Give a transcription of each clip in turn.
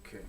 Okay.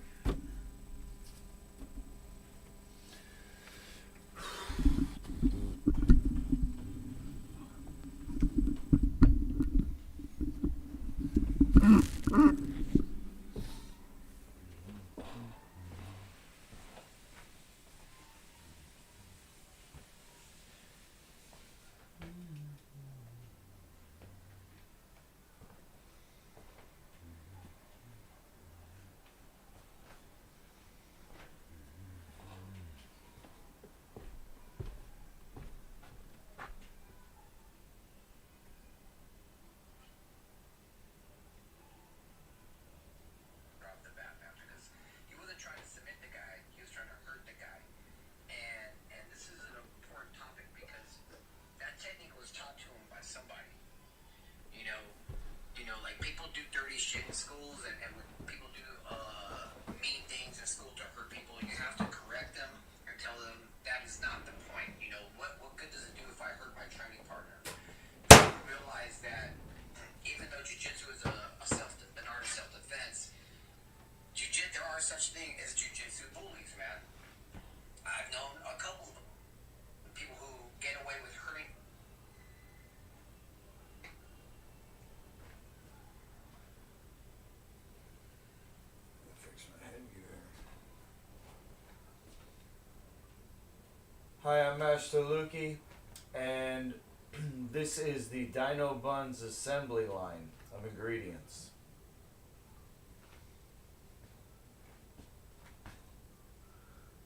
Hi, I'm Master Lukey, and this is the Dino Bunz assembly line of ingredients.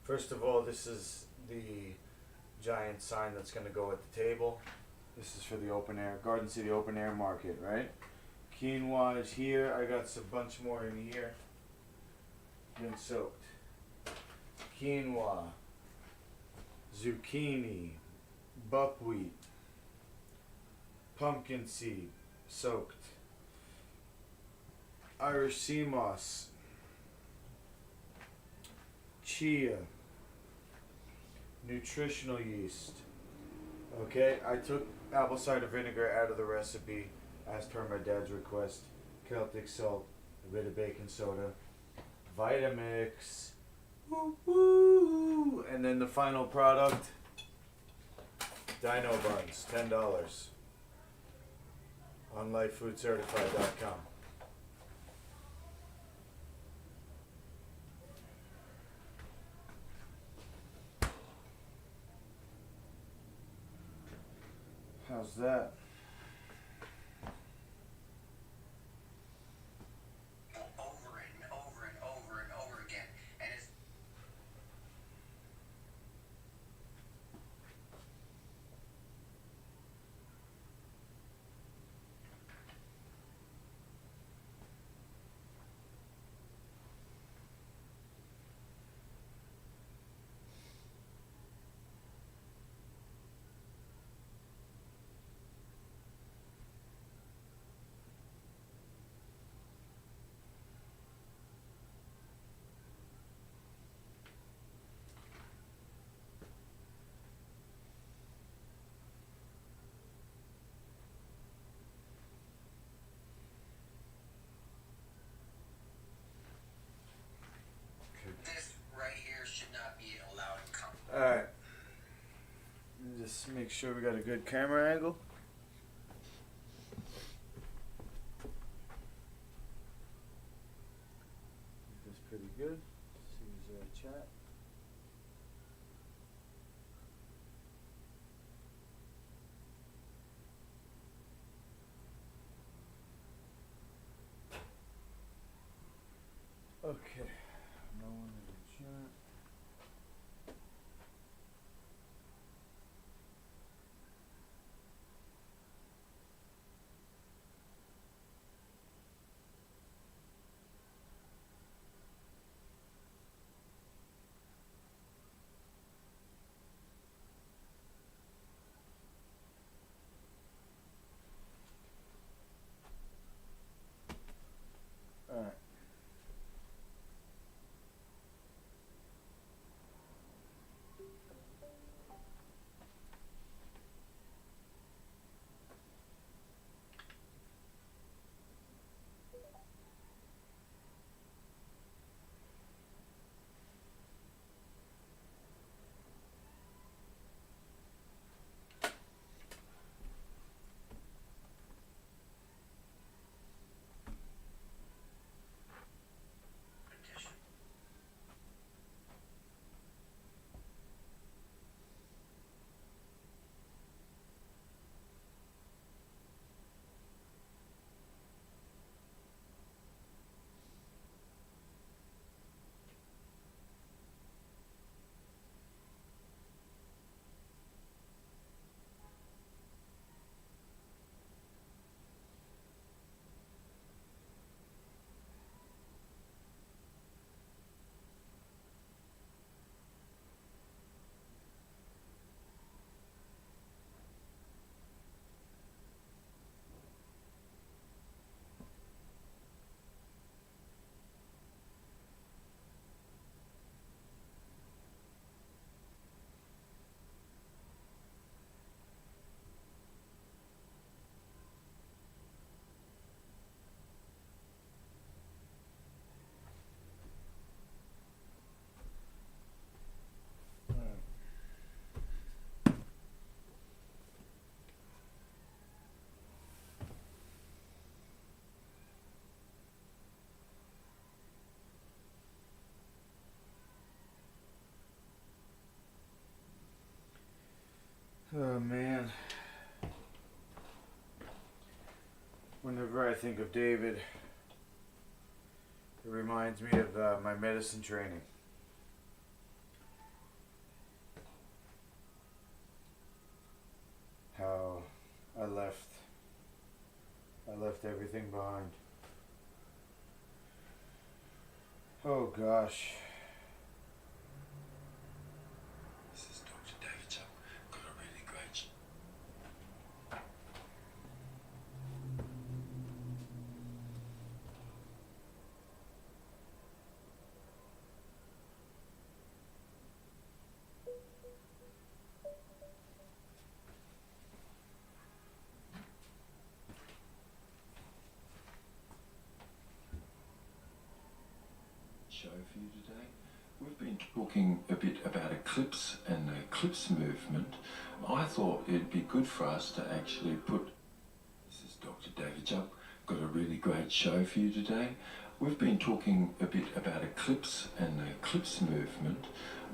First of all, this is the giant sign that's going to go at the table. This is for the open air, Garden City Open Air Market, right? Quinoa is here. I got a bunch more in here. Been soaked. Quinoa, zucchini, buckwheat, pumpkin seed, soaked. Irish sea moss, chia, nutritional yeast. Okay, I took apple cider vinegar out of the recipe as per my dad's request. Celtic salt, a bit of baking soda, Vitamix, woo woo, and then the final product, Dino Bunz, $10 on lifefoodcertified.com. How's that? This right here should not be allowed in company. Alright. Just make sure we got a good camera angle. That's pretty good. See chat. Okay. No one in the chat. Alright. Whenever I think of David, it reminds me of my medicine training. How I left everything behind. Oh gosh. This is Dr. David Chuck. Got a really great show for you today. We've been talking a bit about eclipse and the eclipse movement. I thought it'd be good for us to actually put... This is Dr. David Chuck. Got a really great show for you today. We've been talking a bit about eclipse and the eclipse movement.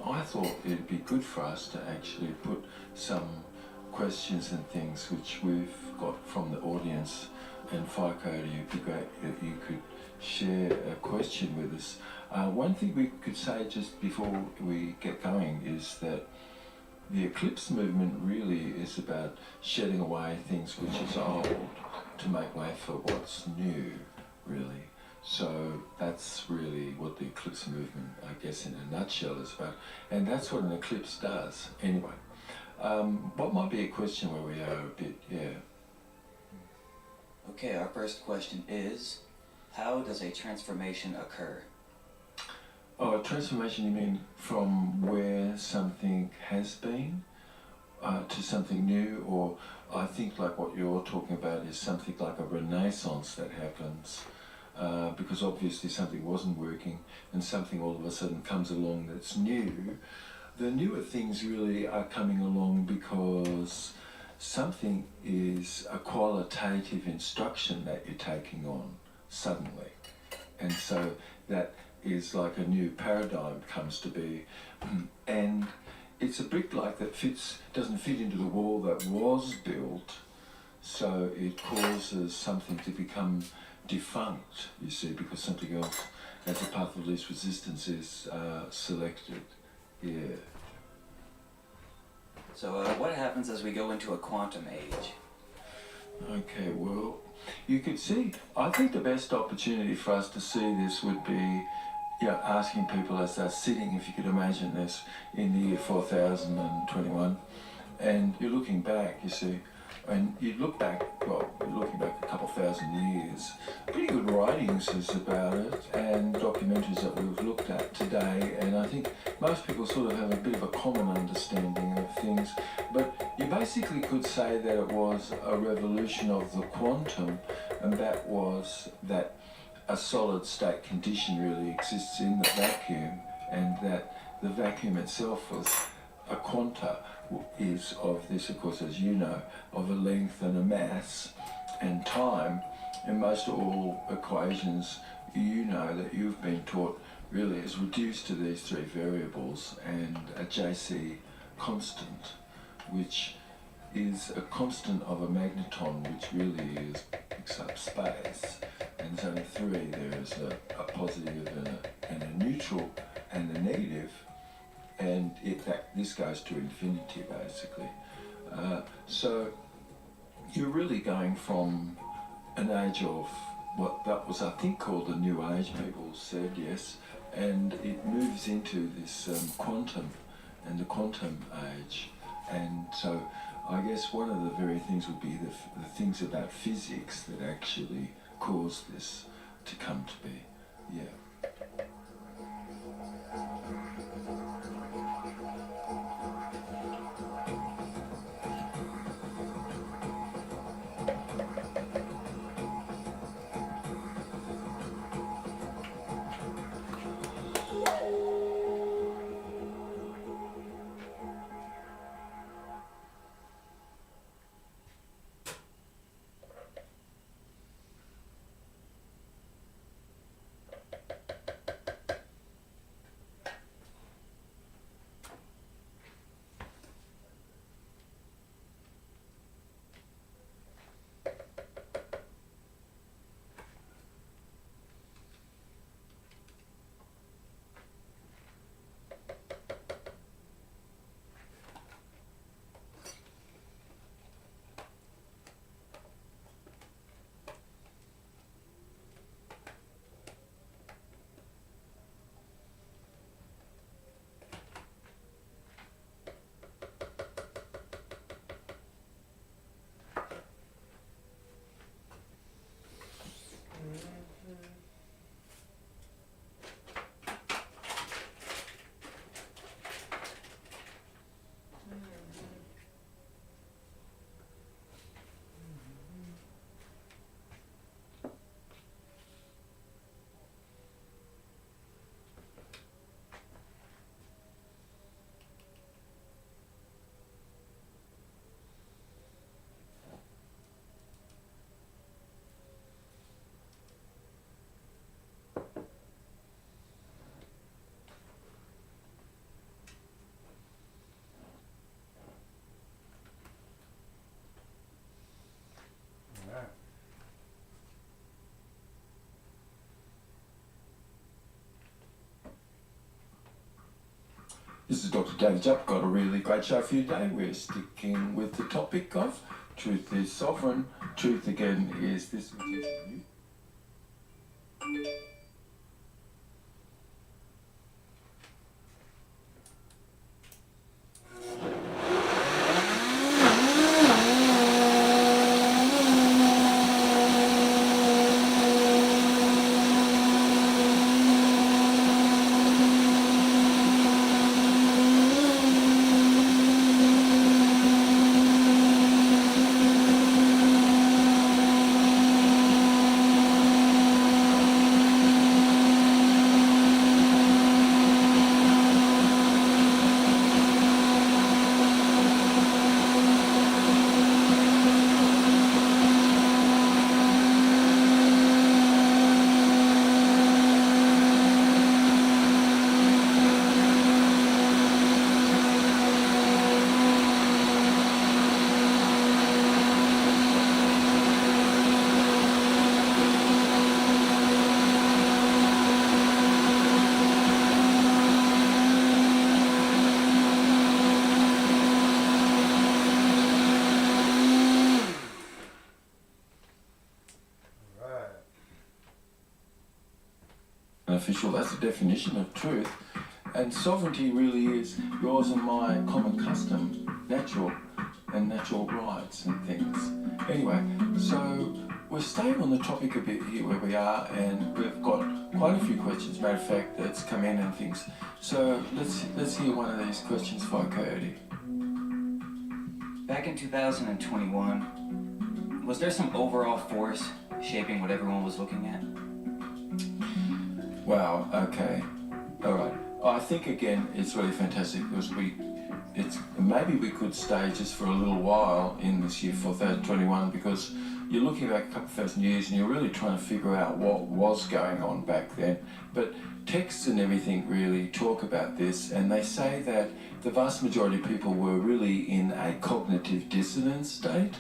I thought it'd be good for us to actually put some questions and things which we've got from the audience. And Fico, it'd be great if you could share a question with us. One thing we could say just before we get going is that the eclipse movement really is about shedding away things which is old to make way for what's new, really. So that's really what the eclipse movement, I guess, in a nutshell is about. And that's what an eclipse does. Anyway, what might be a question where we are a bit, yeah. Okay, our first question is, how does a transformation occur? Oh, a transformation, you mean from where something has been to something new? Or I think like what you're talking about is something like a renaissance that happens because obviously something wasn't working and something all of a sudden comes along that's new. The newer things really are coming along because something is a qualitative instruction that you're taking on suddenly. And so that is like a new paradigm comes to be. And it's a brick like that doesn't fit into the wall that was built, so it causes something to become defunct, you see, because something else as a path of least resistance is selected. Yeah. So what happens as we go into a quantum age? Okay, well, you could see, I think the best opportunity for us to see this would be asking people as they're sitting, if you could imagine this, in the year 4021, and you're looking back, you see, and you look back, well, you're looking back a couple thousand years. Pretty good writings is about it, and documentaries that we've looked at today, and I think most people sort of have a bit of a common understanding of things, but you basically could say that it was a revolution of the quantum, and that was that a solid state condition really exists in the vacuum, and that the vacuum itself was a quanta is of this, of course, as you know, of a length and a mass and time, and most all equations you know that you've been taught really is reduced to these three variables and a JC constant, which is a constant of a magneton, which really picks up space. And there's only three. There is a positive and a neutral and a negative, and this goes to infinity basically. So you're really going from an age of what that was, I think, called the New Age, people said, yes, and it moves into this quantum and the quantum age. And so I guess one of the very things would be the things about physics that actually cause this to come to be. Yeah. This is Dr. David Jupp. Got a really great show for you today. We're sticking with the topic of truth is sovereign. Truth again is this which is you. Official, that's the definition of truth. And sovereignty really is yours and my common custom, natural rights and things. Anyway, so we're staying on the topic a bit here where we are, and we've got quite a few questions, matter of fact, that's come in and things. So let's hear one of these questions for Coyote. Back in 2021, was there some overall force shaping what everyone was looking at? Wow, okay. Alright. I think again it's really fantastic because maybe we could stay just for a little while in this year 2021, because you're looking back a couple thousand years and you're really trying to figure out what was going on back then. But texts and everything really talk about this, and they say that the vast majority of people were really in a cognitive dissonance state.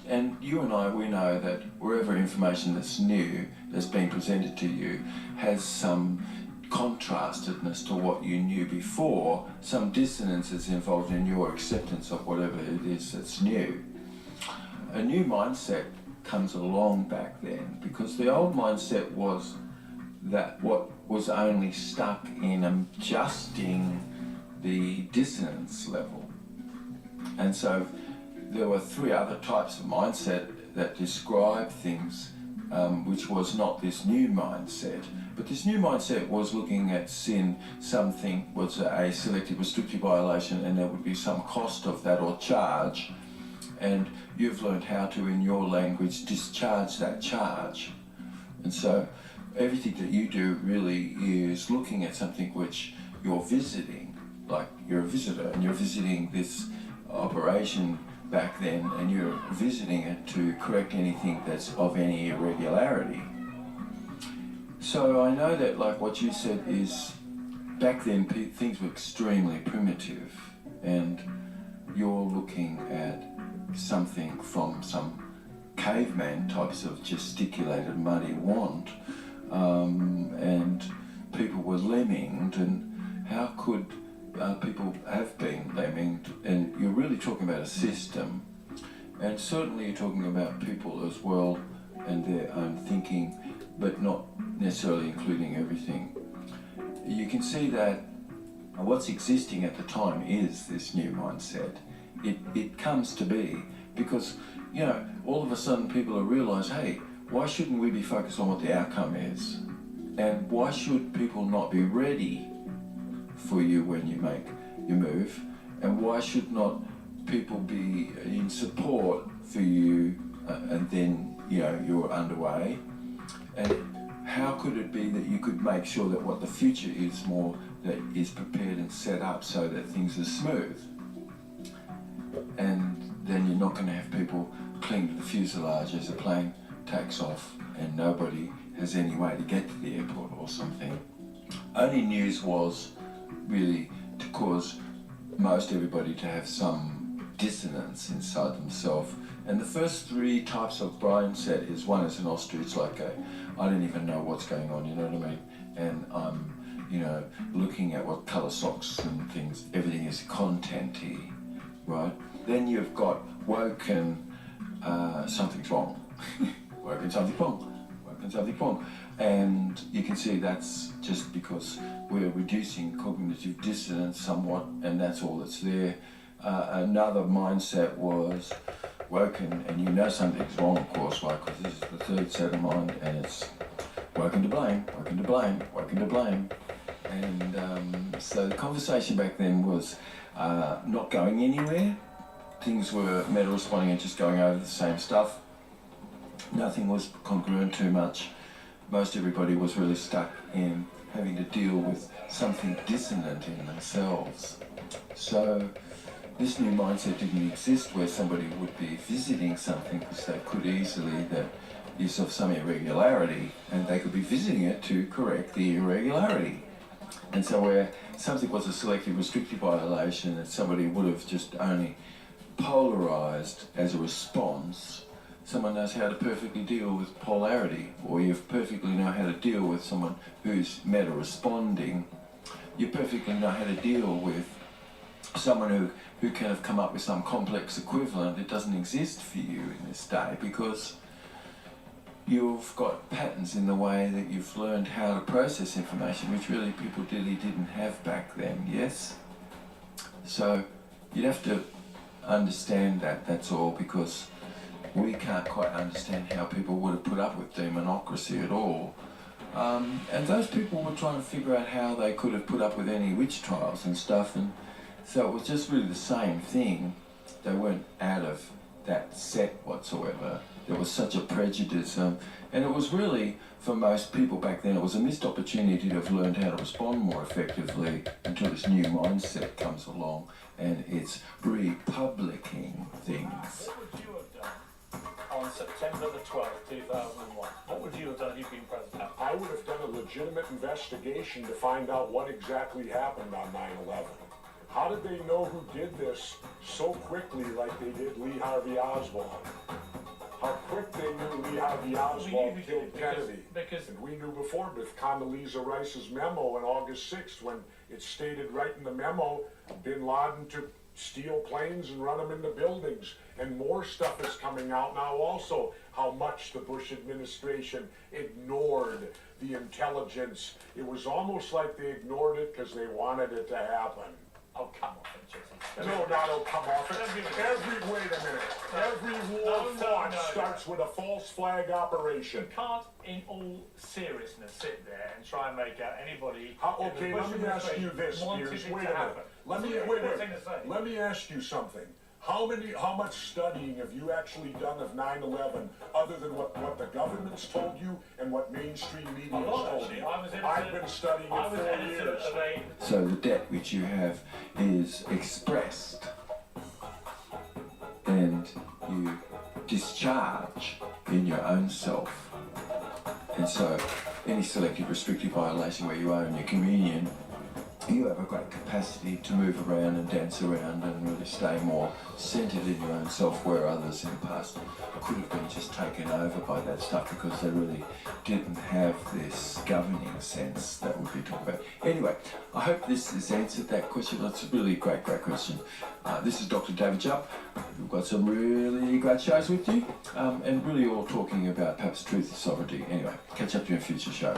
And you and I, we know that wherever information that's new, that's being presented to you, has some contrastedness to what you knew before, some dissonance is involved in your acceptance of whatever it is that's new. A new mindset comes along back then, because the old mindset was that what was only stuck in adjusting the dissonance level. And so there were three other types of mindset that describe things, which was not this new mindset. But this new mindset was looking at sin, something was a selective restrictive violation, and there would be some cost of that or charge. And you've learned how to, in your language, discharge that charge. And so everything that you do really is looking at something which you're visiting, like you're a visitor and you're visiting this operation back then, and you're visiting it to correct anything that's of any irregularity. So I know that, like what you said, is back then things were extremely primitive, and you're looking at something from some caveman types of gesticulated muddy wand, and people were lemminged, and how could people have been lemminged? And you're really talking about a system, and certainly you're talking about people as well and their own thinking, but not necessarily including everything. You can see that what's existing at the time is this new mindset. It comes to be because, you know, all of a sudden people have realised, hey, why shouldn't we be focused on what the outcome is? And why should people not be ready for you when you make your move? And why should not people be in support for you and then, you know, you're underway? And how could it be that you could make sure that what the future is more, that is prepared and set up so that things are smooth? And then you're not going to have people cling to the fuselage as a plane takes off and nobody has any way to get to the airport or something. Only news was really to cause most everybody to have some dissonance inside themselves. And the first three types of mindset is, one is an ostrich, like I don't even know what's going on, you know what I mean? And I'm you know, looking at what colour socks and things, everything is content-y, right? Then you've got woken, something's wrong. Woken something wrong. Woken something wrong. And you can see that's just because we're reducing cognitive dissonance somewhat, and that's all that's there. Another mindset was woken, and you know something's wrong, of course, right? Because this is the third set of mind, and it's woken to blame, woken to blame, woken to blame. And so the conversation back then was not going anywhere. Things were meta-responding and just going over the same stuff. Nothing was congruent too much. Most everybody was really stuck in having to deal with something dissonant in themselves. So this new mindset didn't exist where somebody would be visiting something because they could easily that is of some irregularity, and they could be visiting it to correct the irregularity. And so where something was a selective restrictive violation and somebody would have just only polarized as a response, someone knows how to perfectly deal with polarity, or you perfectly know how to deal with someone who's meta-responding. You perfectly know how to deal with someone who can have come up with some complex equivalent that doesn't exist for you in this day, because you've got patterns in the way that you've learned how to process information, which really people really didn't have back then, yes? So you'd have to understand that, that's all, because we can't quite understand how people would have put up with demonocracy at all. And those people were trying to figure out how they could have put up with any witch trials and stuff, and so it was just really the same thing. They weren't out of that set whatsoever. There was such a prejudice, and it was really, for most people back then, it was a missed opportunity to have learned how to respond more effectively until this new mindset comes along and it's republicing things. What would you have done on September the 12th, 2001? What would you have done if you'd been president? I would have done a legitimate investigation to find out what exactly happened on 9/11. How did they know who did this so quickly like they did Lee Harvey Oswald? How quick they knew Lee Harvey Oswald killed Kennedy. And we knew before with Condoleezza Rice's memo on August 6th, when it stated right in the memo, bin Laden to steal planes and run them into buildings. And more stuff is coming out now also, how much the Bush administration ignored the intelligence. It was almost like they ignored it because they wanted it to happen. Oh, come off it, Jesse. No, not oh, come off it. Wait a minute. Every war thought starts with a false flag operation. You can't, in all seriousness, sit there and try and make out anybody. Okay, let me ask you this, Piers. Wait a minute. Let me ask you something. How much studying have you actually done of 9/11 other than what the government's told you and what mainstream media has told you? I've been studying it for 4 years. So the debt which you have is expressed and you discharge in your own self. And so any selective restrictive violation where you own your communion, you have a great capacity to move around and dance around and really stay more centered in your own self, where others in the past could have been just taken over by that stuff because they really didn't have this governing sense that we've been talking about. Anyway, I hope this has answered that question. That's a really great question. This is Dr. David Jupp. We've got some really great shows with you, and really all talking about perhaps truth and sovereignty. Anyway, catch up to you in a future show.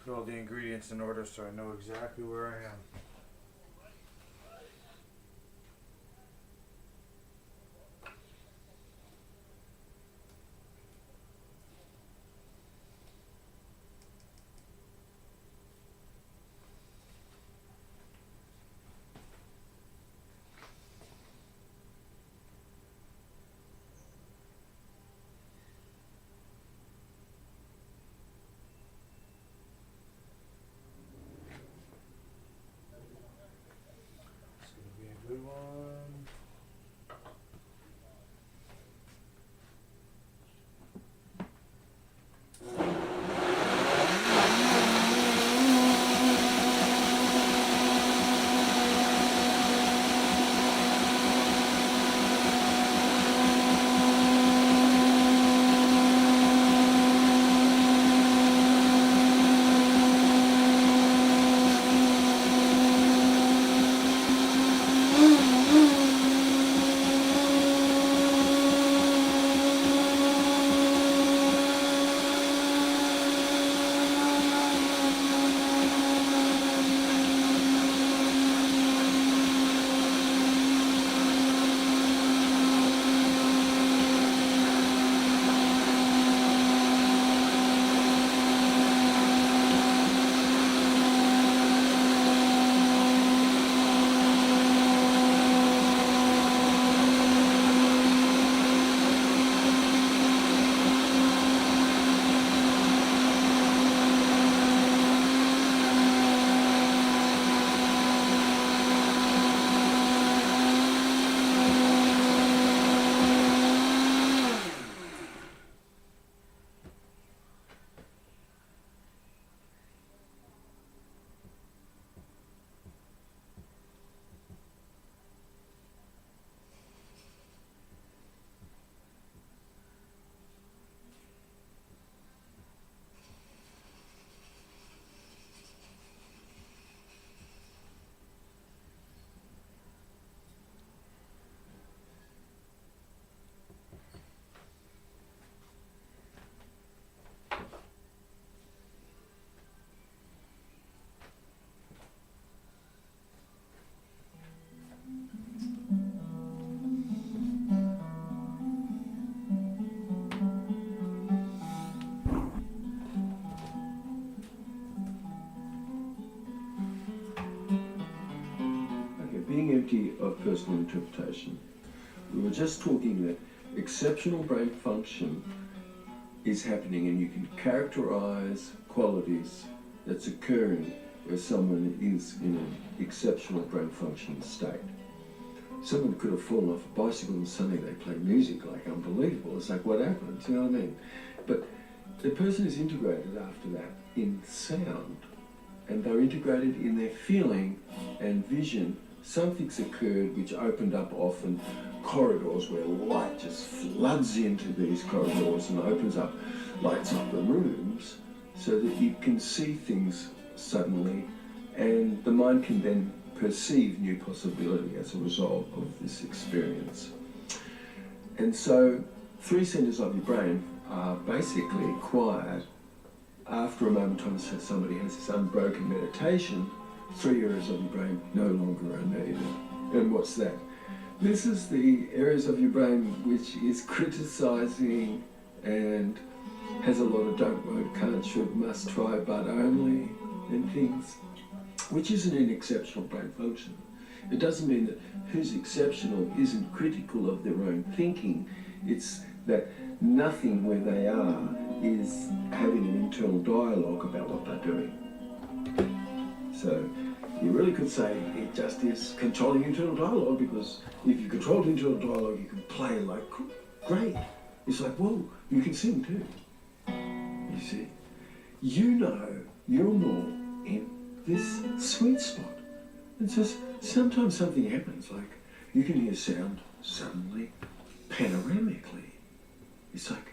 Put all the ingredients in order so I know exactly where I am. It's gonna be a good one. Okay, being empty of personal interpretation. We were just talking that exceptional brain function is happening, and you can characterize qualities that's occurring where someone is in an exceptional brain functioning state. Someone could have fallen off a bicycle and suddenly they play music like unbelievable. It's like, what happened? You know what I mean? But the person is integrated after that in sound, and they're integrated in their feeling and vision. Something's occurred which opened up often corridors where light just floods into these corridors and opens up, lights up the rooms so that you can see things suddenly, and the mind can then perceive new possibility as a result of this experience. And so 3 centers of your brain are basically quiet. After a moment in time, so somebody has this unbroken meditation, 3 areas of your brain no longer are needed. And what's that? This is the areas of your brain which is criticizing and has a lot of don't, won't, can't, should, must, try, but only, and things, which isn't an exceptional brain function. It doesn't mean that who's exceptional isn't critical of their own thinking. It's that nothing where they are is having an internal dialogue about what they're doing. So you really could say it just is controlling internal dialogue, because if you control internal dialogue, you can play like great. It's like, whoa, you can sing too. You see, you know you're more in this sweet spot. And so sometimes something happens, like you can hear sound suddenly, panoramically. It's like,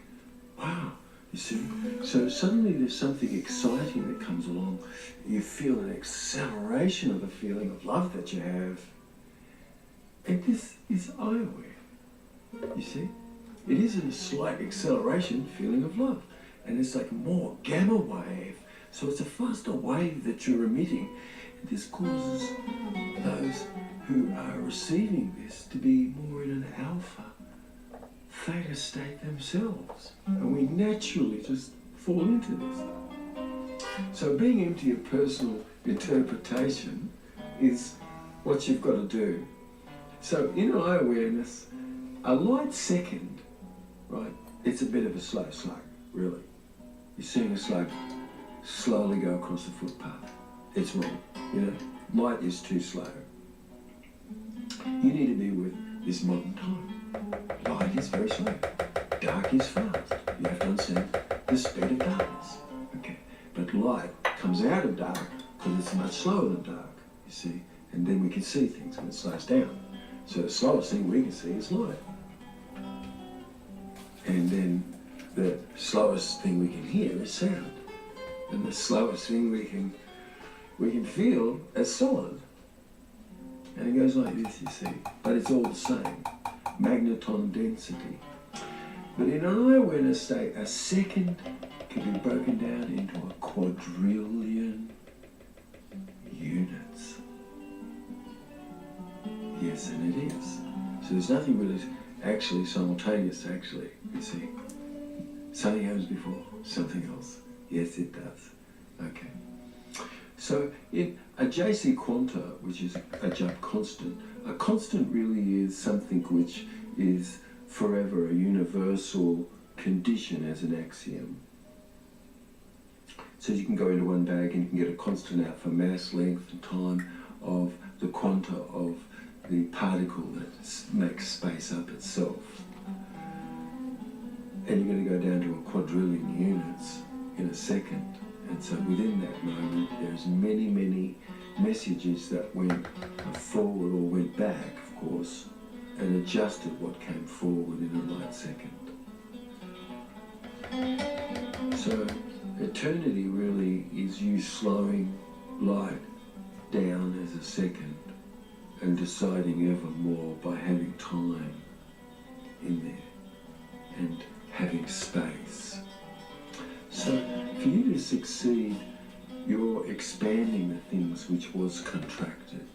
wow, you see? So suddenly there's something exciting that comes along. You feel an acceleration of the feeling of love that you have. And this is eye-aware, you see? It is a slight acceleration feeling of love. And it's like more gamma wave So it's a faster wave that you're emitting. And this causes those who are receiving this to be more in an alpha theta state themselves. And we naturally just fall into this. So being empty of personal interpretation is what you've got to do. So in eye awareness, a light second, right, it's a bit of a slow slug, really. You're seeing a slug slowly go across the footpath. It's wrong, you know. Light is too slow. You need to be with this modern time. Light is very slow. Dark is fast. You have to understand the speed of darkness. Okay, but light comes out of dark because it's much slower than dark, you see. And then we can see things when it slows down. So the slowest thing we can see is light. And then the slowest thing we can hear is sound. And the slowest thing we can feel is solid. And it goes like this, you see. But it's all the same. Magneton density. But in an eye awareness state, a second can be broken down into a quadrillion units. Yes, and it is. So there's nothing really actually simultaneous, actually, you see. Something happens before something else. Yes, it does. Okay. So in a JC quanta, which is a jump constant, a constant really is something which is forever a universal condition as an axiom. So you can go into one bag and you can get a constant out for mass, length and time of the quanta of the particle that makes space up itself. And you're going to go down to a quadrillion units in a second. And so within that moment, there's many, many messages that went forward or went back, of course, and adjusted what came forward in a light second. So eternity really is you slowing light down as a second and deciding ever more by having time in there and having space. So for you to succeed, you're expanding the things which was contracted.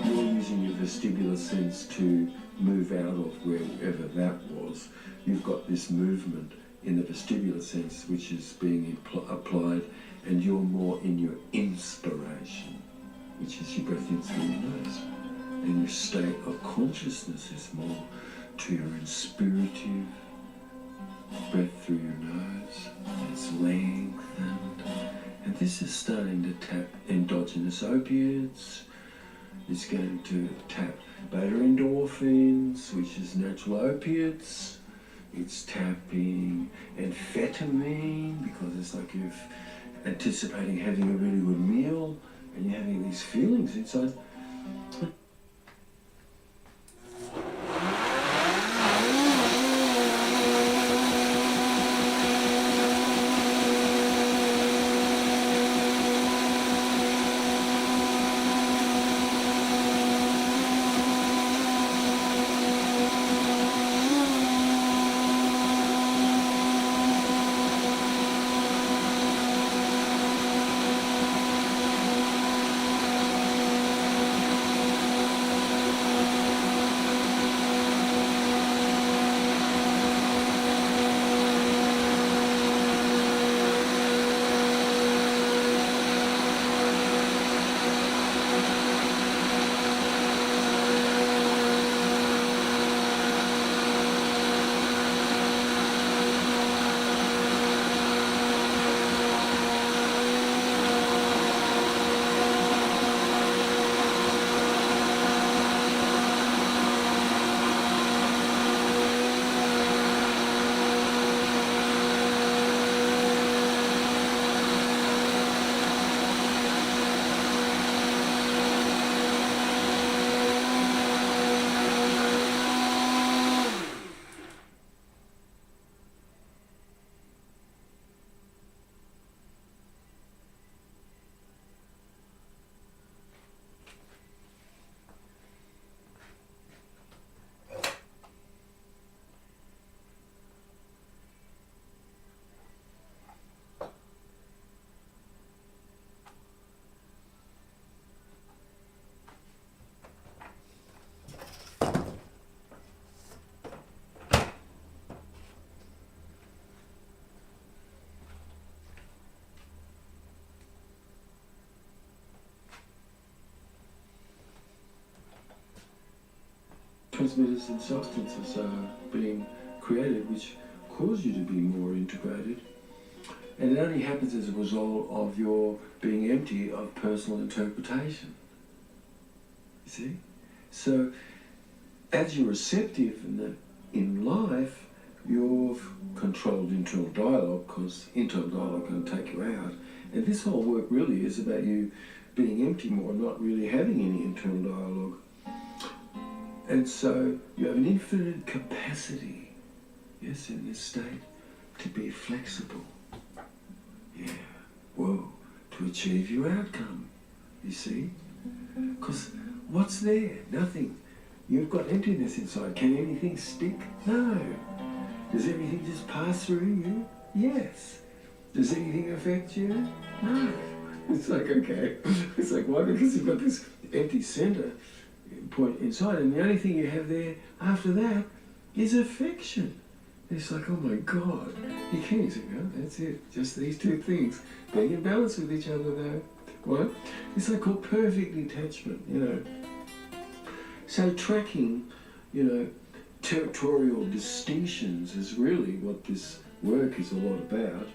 You're using your vestibular sense to move out of wherever that was. You've got this movement in the vestibular sense which is being applied, and you're more in your inspiration, which is your breath in through your nose. And your state of consciousness is more to your inspirative breath through your nose. It's lengthened. And this is starting to tap endogenous opiates. It's going to tap beta endorphins, which is natural opiates. It's tapping amphetamine, because it's like you're anticipating having a really good meal and you're having these feelings inside. neurotransmitters and substances are being created which cause you to be more integrated. And it only happens as a result of your being empty of personal interpretation. You see? So, as you're receptive in life, you've controlled internal dialogue, because internal dialogue can take you out. And this whole work really is about you being empty more, not really having any internal dialogue. And so you have an infinite capacity, yes, in this state, to be flexible. Yeah, whoa, to achieve your outcome, you see? Because what's there? Nothing. You've got emptiness inside. Can anything stick? No. Does everything just pass through you? Yes. Does anything affect you? No. It's like, okay. It's like, why? Because you've got this empty center point inside, and the only thing you have there after that is affection. It's like, oh my God. You can't say, well, that's it. Just these two things. Being in balance with each other, though. What? It's like called perfect detachment, you know. So tracking, you know, territorial distinctions is really what this work is a lot about.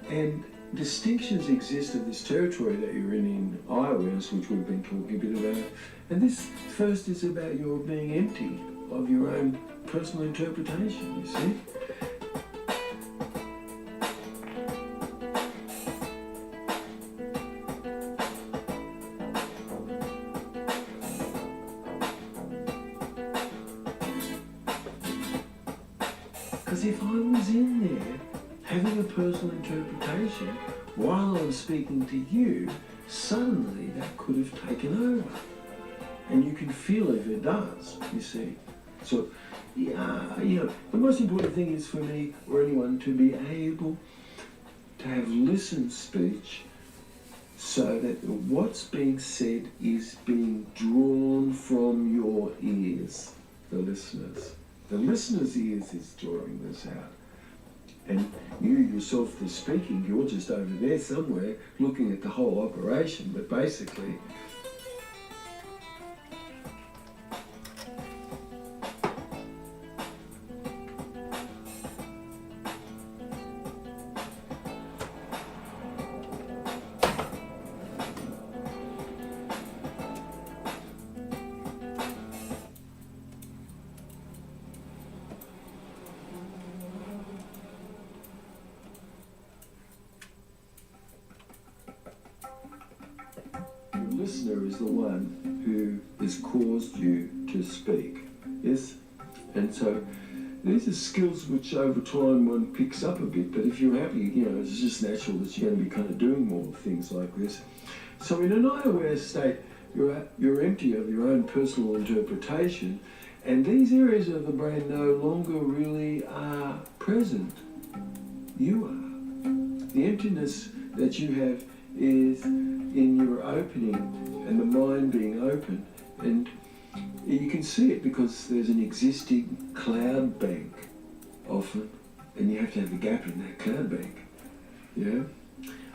And distinctions exist of this territory that you're in awareness, which we've been talking a bit about. And this first is about your being empty of your own personal interpretation, you see? Because if I was in there having a personal interpretation while I'm speaking to you, suddenly that could have taken over. And you can feel if it does, you see. So, yeah, you know, the most important thing is for me or anyone to be able to have listened speech so that what's being said is being drawn from your ears, the listeners. The listener's ears is drawing this out. And you yourself, the speaking, you're just over there somewhere looking at the whole operation, but basically, the listener is the one who has caused you to speak, yes? And so these are skills which over time one picks up a bit, but if you're happy, you know, it's just natural that you're going to be kind of doing more things like this. So in an unaware state, you're empty of your own personal interpretation, and these areas of the brain no longer really are present. You are. The emptiness that you have is in your opening and the mind being open, and you can see it because there's an existing cloud bank often, and you have to have a gap in that cloud bank, yeah?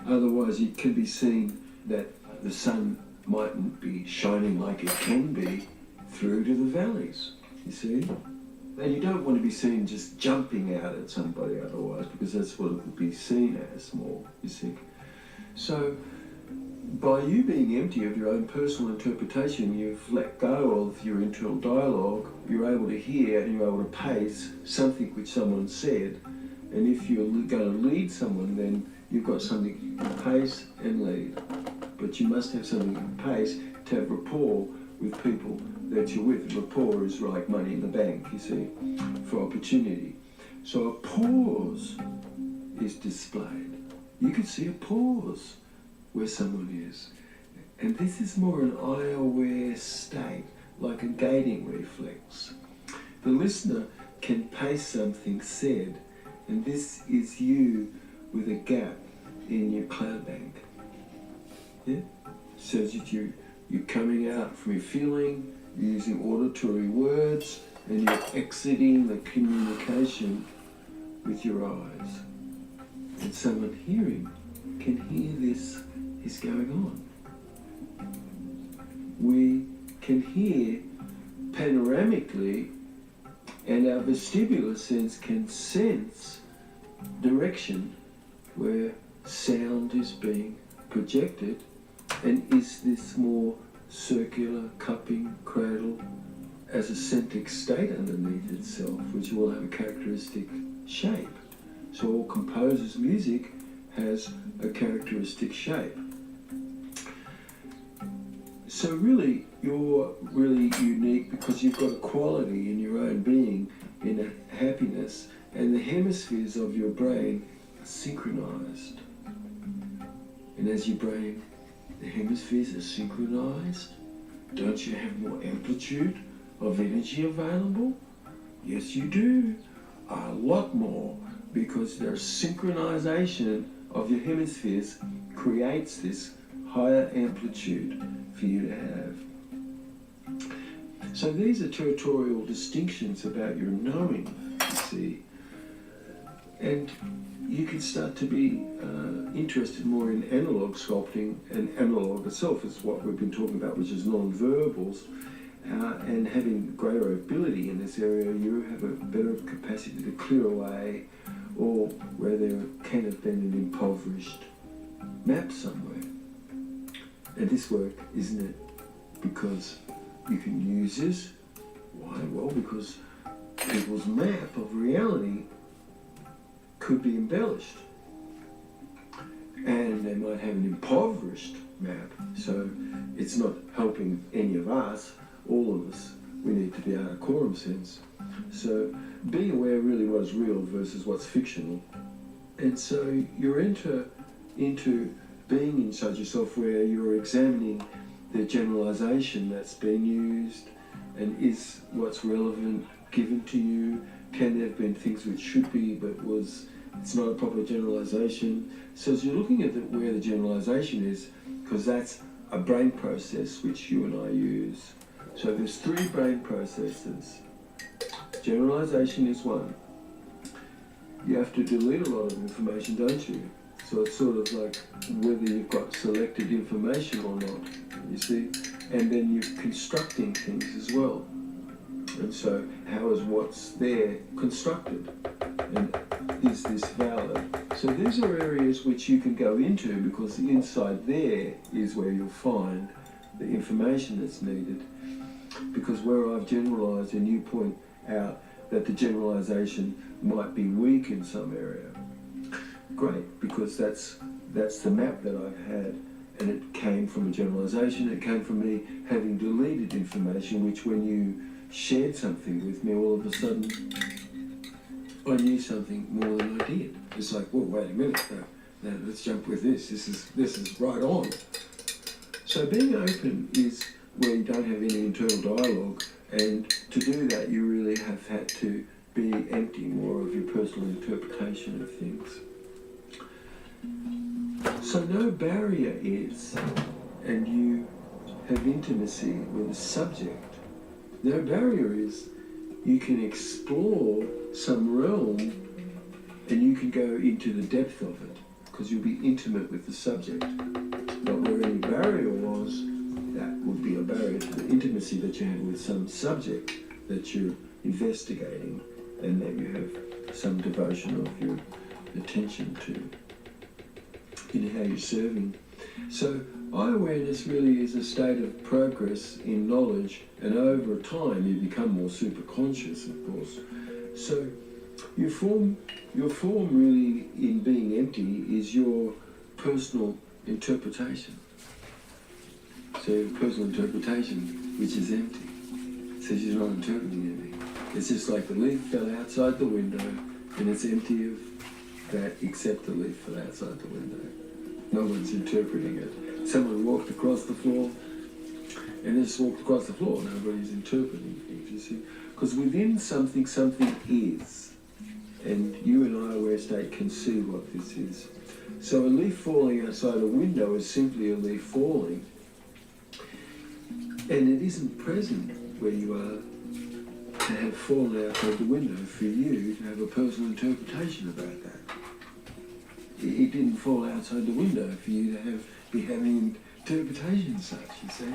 Otherwise it can be seen that the sun mightn't be shining like it can be through to the valleys, you see? And you don't want to be seen just jumping out at somebody otherwise, because that's what it would be seen as more, you see? So, by you being empty of your own personal interpretation, you've let go of your internal dialogue, you're able to hear and you're able to pace something which someone said. And if you're going to lead someone, then you've got something you can pace and lead. But you must have something you can pace to have rapport with people that you're with. Rapport is like money in the bank, you see, for opportunity. So a pause is displayed. You can see a pause where someone is. And this is more an eye-aware state, like a gating reflex. The listener can pace something said, and this is you with a gap in your cloud bank. Yeah? So that you're coming out from your feeling, you're using auditory words, and you're exiting the communication with your eyes. And someone hearing can hear this is going on. We can hear panoramically, and our vestibular sense can sense direction where sound is being projected, and is this more circular cupping cradle as a centric state underneath itself, which will have a characteristic shape. So all composers' music has a characteristic shape. So really, you're really unique because you've got a quality in your own being, in a happiness, and the hemispheres of your brain are synchronized. And as your brain, the hemispheres are synchronized, don't you have more amplitude of energy available? Yes, you do. A lot more, because their synchronization of your hemispheres creates this higher amplitude for you to have. So these are territorial distinctions about your knowing, you see. And you can start to be interested more in analog sculpting, and analog itself is what we've been talking about, which is non-verbals, and having greater ability in this area, you have a better capacity to clear away, or where there can have been an impoverished map somewhere. And this work, isn't it? Because you can use this. Why? Well, because people's map of reality could be embellished. And they might have an impoverished map, so it's not helping any of us, all of us. We need to be out of quorum sense. So being aware really what's real versus what's fictional. And so you're into being inside yourself where you're examining the generalization that's being used, and is what's relevant given to you. Can there have been things which should be, but it's not a proper generalization. So as you're looking at where the generalization is, because that's a brain process which you and I use. So there's 3 brain processes. Generalization is one. You have to delete a lot of information, don't you? So it's sort of like whether you've got selected information or not, you see? And then you're constructing things as well. And so how is what's there constructed? And is this valid? So these are areas which you can go into, because inside there is where you'll find the information that's needed. Because where I've generalized and you point out that the generalization might be weak in some area, great, because that's the map that I've had, and it came from a generalization. It came from me having deleted information, which when you shared something with me, all of a sudden I knew something more than I did. It's like, well, wait a minute, now let's jump with this. This is right on. So being open is where you don't have any internal dialogue, and to do that you really have had to be empty more of your personal interpretation of things. So no barrier is, and you have intimacy with a subject. No barrier is, you can explore some realm and you can go into the depth of it, because you'll be intimate with the subject. But where any barrier was, that would be a barrier to the intimacy that you have with some subject that you're investigating and that you have some devotion of your attention to in how you're serving. So eye awareness really is a state of progress in knowledge, and over time you become more super conscious, of course. So your form really in being empty is your personal interpretation. So your personal interpretation, which is empty, says you're not interpreting anything. It's just like the leaf fell outside the window, and it's empty of that except the leaf fell outside the window. No one's interpreting it. Someone walked across the floor, and they just walked across the floor. Nobody's interpreting things, you see. Because within something, something is. And you and I, aware state, can see what this is. So a leaf falling outside a window is simply a leaf falling. And it isn't present where you are to have fallen outside the window for you to have a personal interpretation about that. It didn't fall outside the window for you to be having interpretation as such, you see.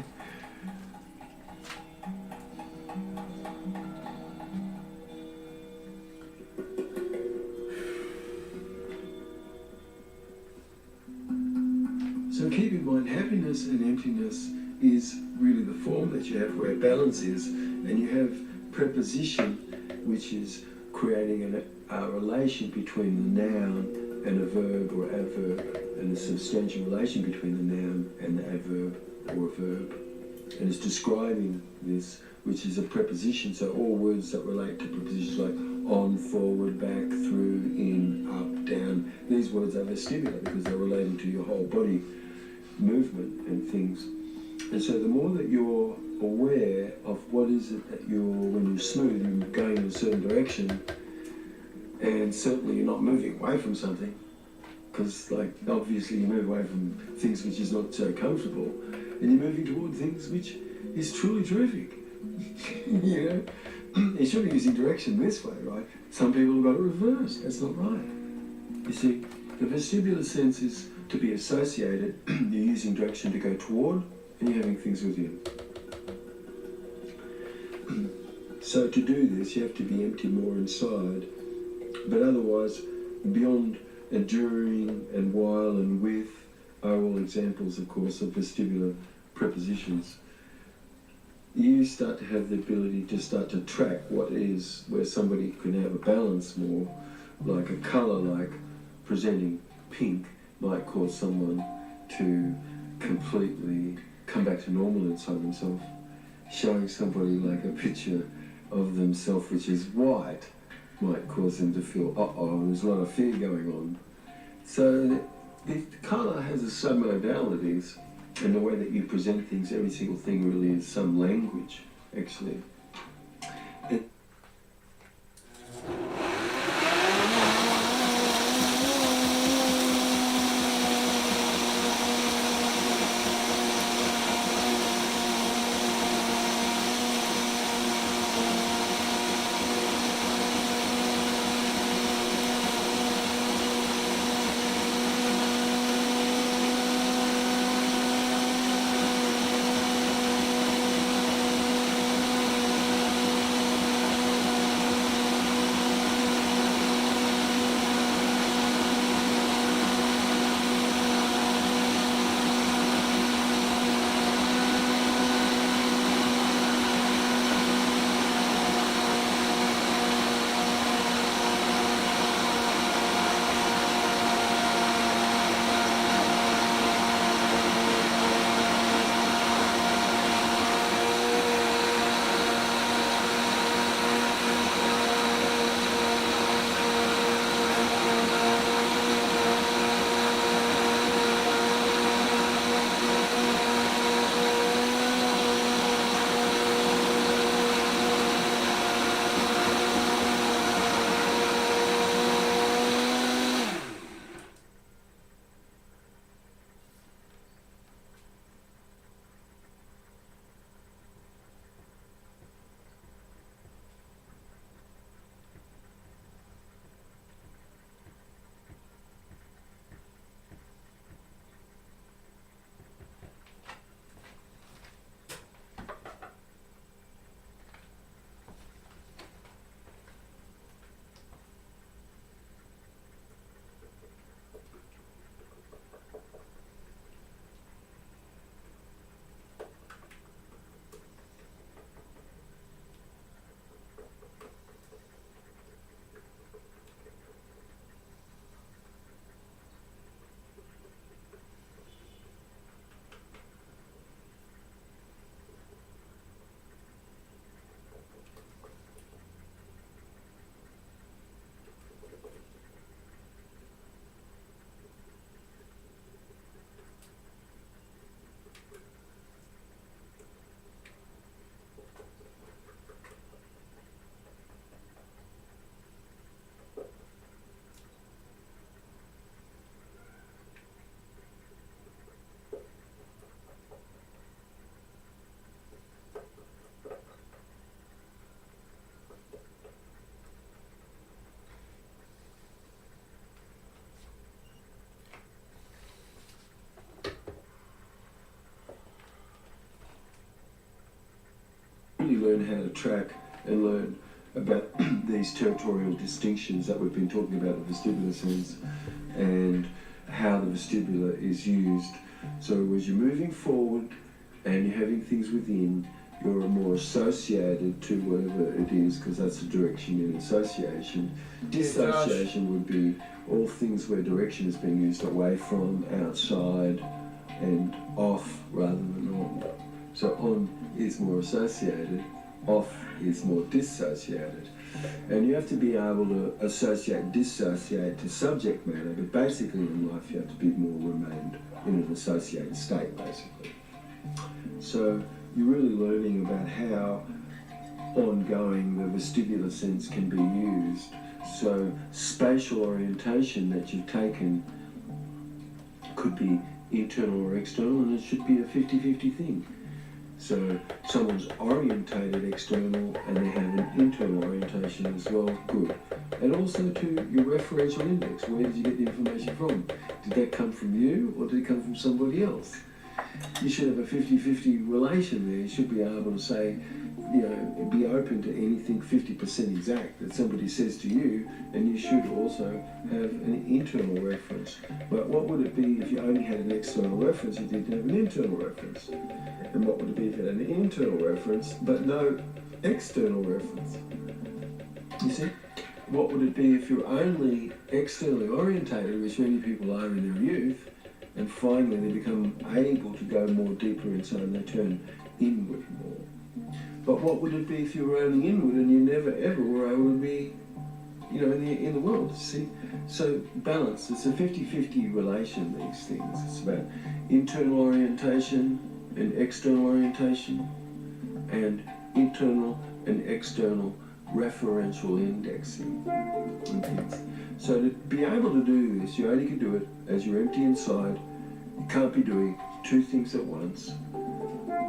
emptiness, and emptiness is really the form that you have where balance is, and you have preposition, which is creating a relation between the noun and a verb or adverb, and a substantial relation between the noun and the adverb or a verb. And it's describing this, which is a preposition, so all words that relate to prepositions like on, forward, back, through, in, up, down, these words are vestibular because they're relating to your whole body movement and things. And so the more that you're aware of what is it that when you're smooth, you're going in a certain direction, and certainly you're not moving away from something, because like obviously you move away from things which is not so comfortable, and you're moving toward things which is truly terrific. You know, you should be using direction this way, right? Some people have got it reversed. That's not right. You see, the vestibular sense is to be associated. You're using direction to go toward, and you're having things with you. So to do this, you have to be empty more inside. But otherwise, beyond and during and while and with are all examples, of course, of vestibular prepositions. You start to have the ability to start to track what is, where somebody can have a balance more, like a colour like presenting pink might cause someone to completely come back to normal inside themselves. Showing somebody like a picture of themselves which is white might cause them to feel, uh-oh, there's a lot of fear going on. So the colour has its submodalities, and the way that you present things, every single thing really is some language, actually. Learn how to track and learn about these territorial distinctions that we've been talking about, the vestibular sense, and how the vestibular is used So as you're moving forward and you're having things within, you're more associated to whatever it is, because that's the direction in association. Dissociation would be all things where direction is being used away from, outside, and off rather than on. So on is more associated, off is more dissociated. And you have to be able to associate, dissociate to subject matter, but basically in life you have to be more remained in an associated state, basically. So you're really learning about how ongoing the vestibular sense can be used. So spatial orientation that you've taken could be internal or external, and it should be a 50-50 thing. So someone's orientated external and they have an internal orientation as well, good. And also to your referential index, where did you get the information from? Did that come from you or did it come from somebody else? You should have a 50-50 relation there. You should be able to say, you know, be open to anything 50% exact that somebody says to you, and you should also have an internal reference. But what would it be if you only had an external reference, you didn't have an internal reference? And what would it be if you had an internal reference but no external reference? You see? What would it be if you're only externally orientated, which many people are in their youth, and finally they become able to go more deeper inside and they turn inward more? But what would it be if you were only inward and you never ever were able to be, you know, in the world? See? So balance, it's a 50-50 relation, these things. It's about internal orientation and external orientation, and internal and external referential indexing and things. So to be able to do this, you only can do it as you're empty inside. You can't be doing two things at once.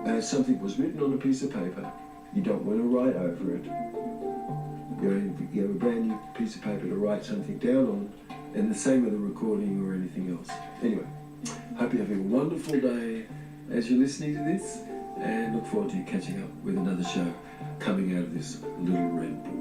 As something was written on a piece of paper, you don't want to write over it. You have a brand new piece of paper to write something down on, and the same with a recording or anything else. Anyway, hope you're having a wonderful day as you're listening to this, and look forward to catching up with another show coming out of this little red book.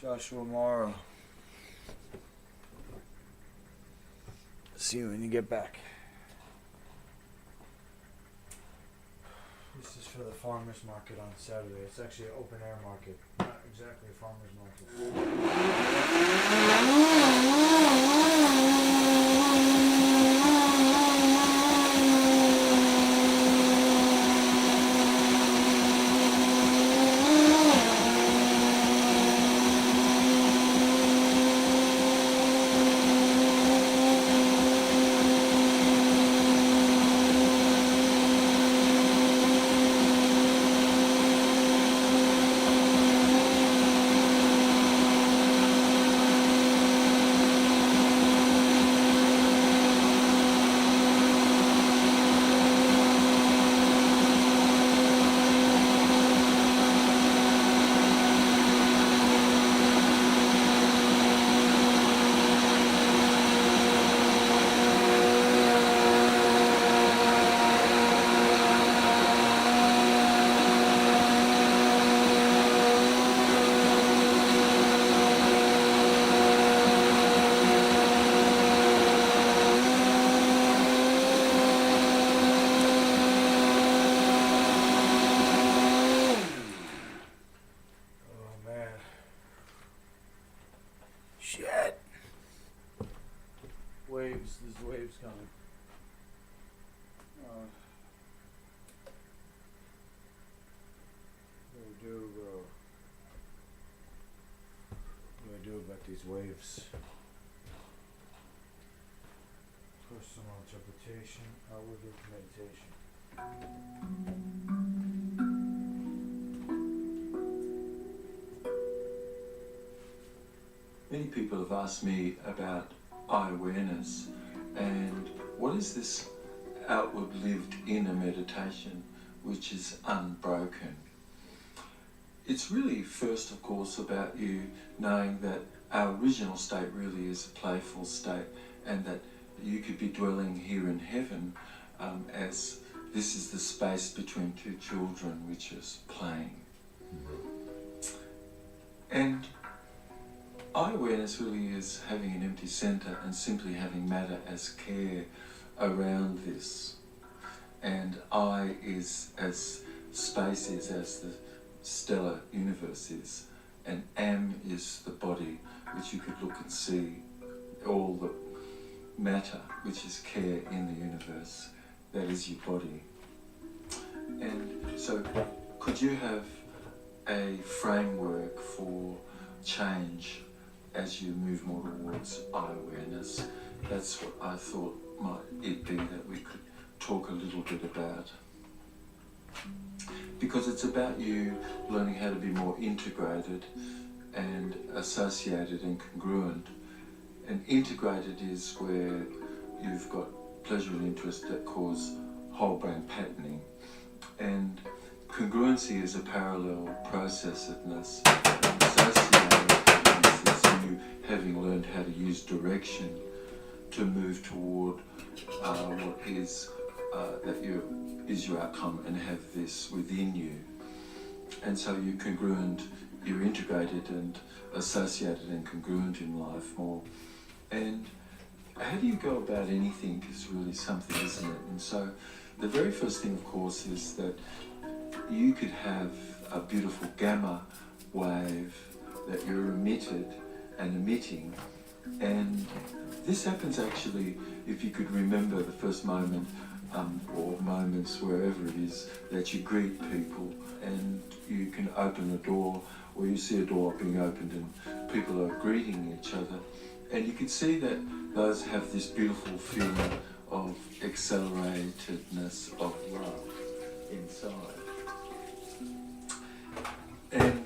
Joshua Morrow. See you when you get back. This is for the farmers market on Saturday. It's actually an open air market, not exactly a farmers market. Shit! Waves, there's waves coming. What do we do, bro? What do I do about these waves? Personal interpretation, outward meditation. Many people have asked me about eye awareness and what is this outward lived inner meditation which is unbroken. It's really first, of course, about you knowing that our original state really is a playful state and that you could be dwelling here in heaven as this is the space between two children which is playing. And eye awareness really is having an empty centre and simply having matter as care around this. And I is as space is as the stellar universe is, and am is the body which you could look and see all the matter which is care in the universe, that is your body. And so could you have a framework for change as you move more towards eye awareness? That's what I thought might it be that we could talk a little bit about. Because it's about you learning how to be more integrated and associated and congruent. And integrated is where you've got pleasure and interest that cause whole brain patterning. And congruency is a parallel processiveness. Associated is you having learned how to use direction to move toward what is is your outcome and have this within you. And so you're congruent, you're integrated and associated and congruent in life more. And how do you go about anything is really something, isn't it? And so the very first thing, of course, is that you could have a beautiful gamma wave that you're emitted and emitting. And this happens actually if you could remember the first moment or moments wherever it is that you greet people and you can open a door or you see a door being opened and people are greeting each other. And you can see that those have this beautiful feeling of acceleratedness of love inside. And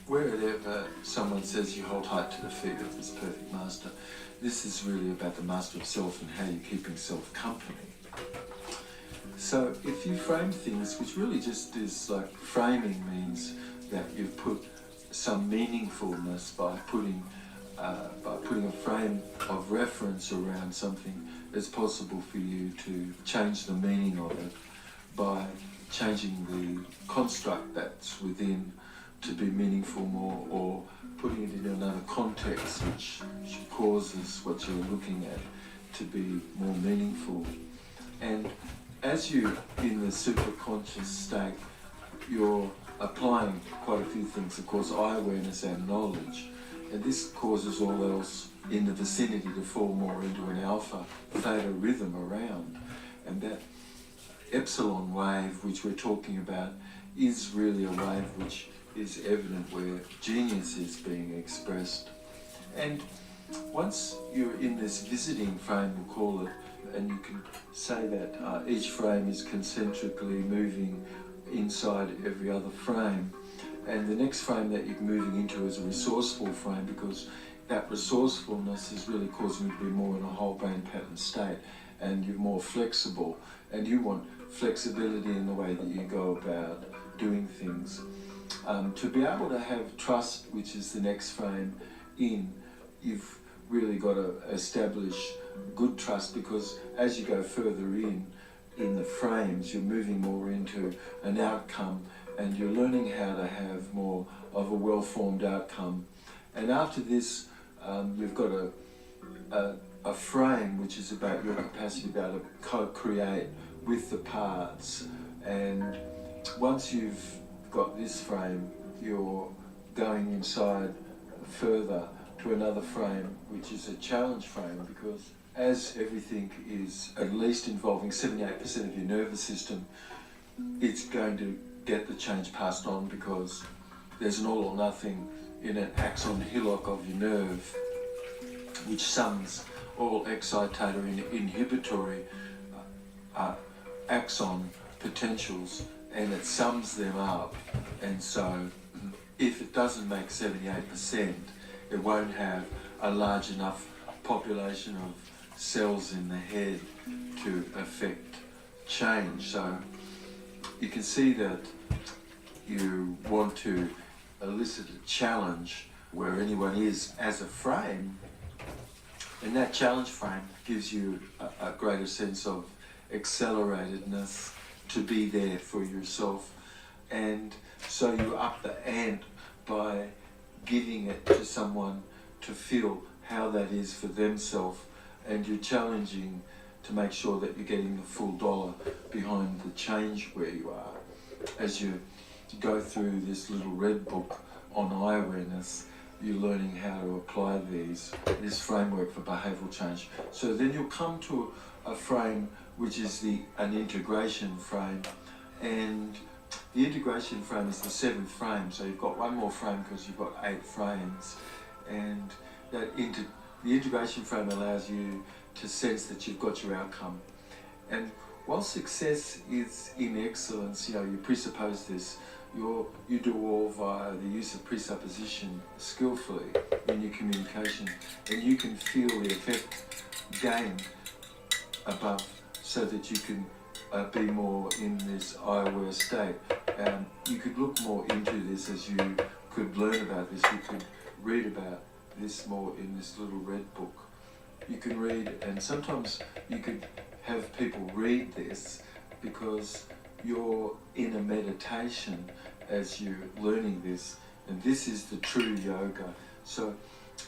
wherever someone says you hold tight to the feet of this perfect master, this is really about the master of self and how you're keeping self company. So if you frame things, which really just is like framing means that you've put some meaningfulness by putting a frame of reference around something, it's possible for you to change the meaning of it by changing the construct that's within to be meaningful more, or putting it in another context which causes what you're looking at to be more meaningful. And as you're in the superconscious state, you're applying quite a few things, of course, eye awareness and knowledge, and this causes all else in the vicinity to fall more into an alpha theta rhythm around. And that epsilon wave which we're talking about is really a wave which is evident where genius is being expressed. And once you're in this visiting frame, we'll call it, and you can say that each frame is concentrically moving inside every other frame, and the next frame that you're moving into is a resourceful frame, because that resourcefulness is really causing you to be more in a whole brain pattern state, and you're more flexible, and you want flexibility in the way that you go about doing things. To be able to have trust, which is the next frame in, you've really got to establish good trust, because as you go further in the frames, you're moving more into an outcome, and you're learning how to have more of a well-formed outcome. And after this, you've got a frame which is about your capacity to be able to co-create with the parts. And once you've got this frame, you're going inside further to another frame, which is a challenge frame, because as everything is at least involving 78% of your nervous system, it's going to get the change passed on, because there's an all or nothing in an axon hillock of your nerve, which sums all excitatory and inhibitory axon potentials, and it sums them up. And so if it doesn't make 78%, it won't have a large enough population of cells in the head to affect change. So you can see that you want to elicit a challenge where anyone is as a frame, and that challenge frame gives you a greater sense of acceleratedness to be there for yourself. And so you up the ante by giving it to someone to feel how that is for themselves, and you're challenging to make sure that you're getting the full dollar behind the change where you are. As you go through this little red book on eye awareness, you're learning how to apply this framework for behavioural change. So then you'll come to a frame which is an integration frame, and the integration frame is the 7th frame. So you've got one more frame because you've got 8 frames, and the integration frame allows you to sense that you've got your outcome. And while success is in excellence, you presuppose this, you do all via the use of presupposition skillfully in your communication, and you can feel the effect gained above, so that you can be more in this eye-aware state. You could look more into this as you could learn about this. You could read about this more in this little red book. You can read, and sometimes you could have people read this, because you're in a meditation as you're learning this, and this is the true yoga. So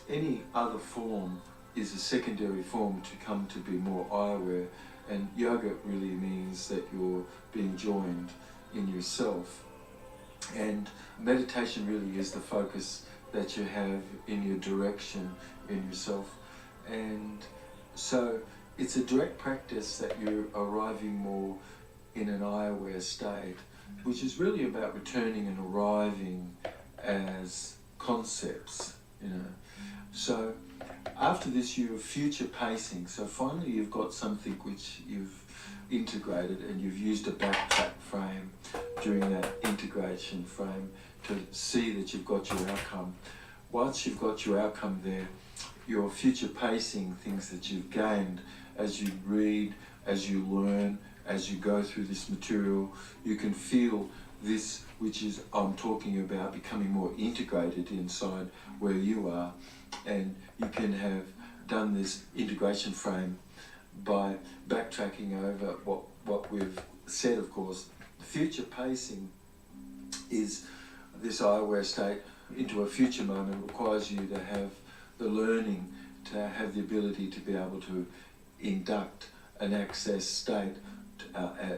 any other form is a secondary form to come to be more eye-aware, and yoga really means that you're being joined in yourself. And meditation really is the focus that you have in your direction in yourself. And so it's a direct practice that you're arriving more in an eye-aware state, which is really about returning and arriving as concepts, So after this, you're future pacing. So finally you've got something which you've integrated, and you've used a backtrack frame during that integration frame to see that you've got your outcome. Once you've got your outcome there, you're future pacing things that you've gained as you read, as you learn, as you go through this material. You can feel this, which is I'm talking about, becoming more integrated inside where you are. And you can have done this integration frame by backtracking over what we've said. Of course, future pacing is this I-aware state into a future moment requires you to have the learning, to have the ability to be able to induct an access state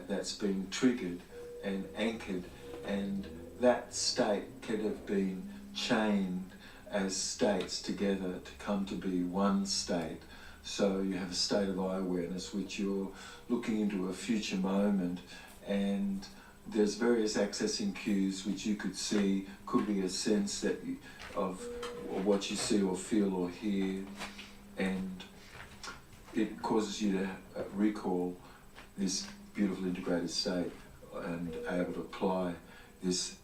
that's been triggered and anchored, and that state can have been chained as states together to come to be one state. So you have a state of I-awareness which you're looking into a future moment, and there's various accessing cues which you could see, could be a sense that of what you see or feel or hear, and it causes you to recall this beautiful integrated state and able to apply this.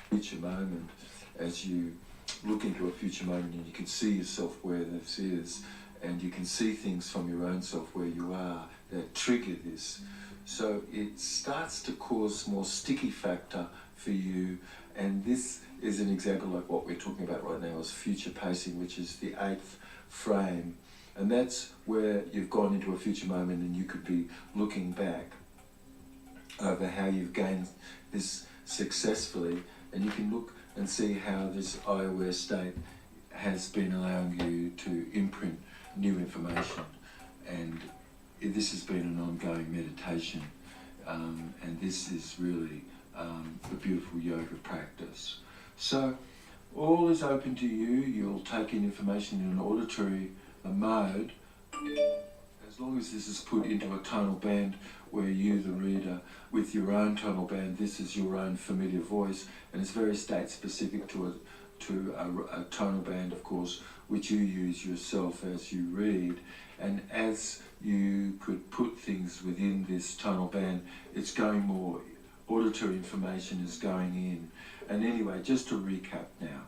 Future moment, as you look into a future moment, and you can see yourself where this is, and you can see things from your own self where you are that trigger this. So it starts to cause more sticky factor for you, and this is an example like what we're talking about right now is future pacing, which is the 8th frame, and that's where you've gone into a future moment and you could be looking back over how you've gained this successfully, and you can look and see how this I-aware state has been allowing you to imprint new information. And this has been an ongoing meditation, and this is really the beautiful yoga practice. So all is open to you. You'll take in information in an auditory mode, as long as this is put into a tonal band where you, the reader, with your own tonal band, this is your own familiar voice, and it's very state specific to a tonal band, of course, which you use yourself as you read. And as you could put things within this tonal band, it's going more, auditory information is going in. And anyway, just to recap now,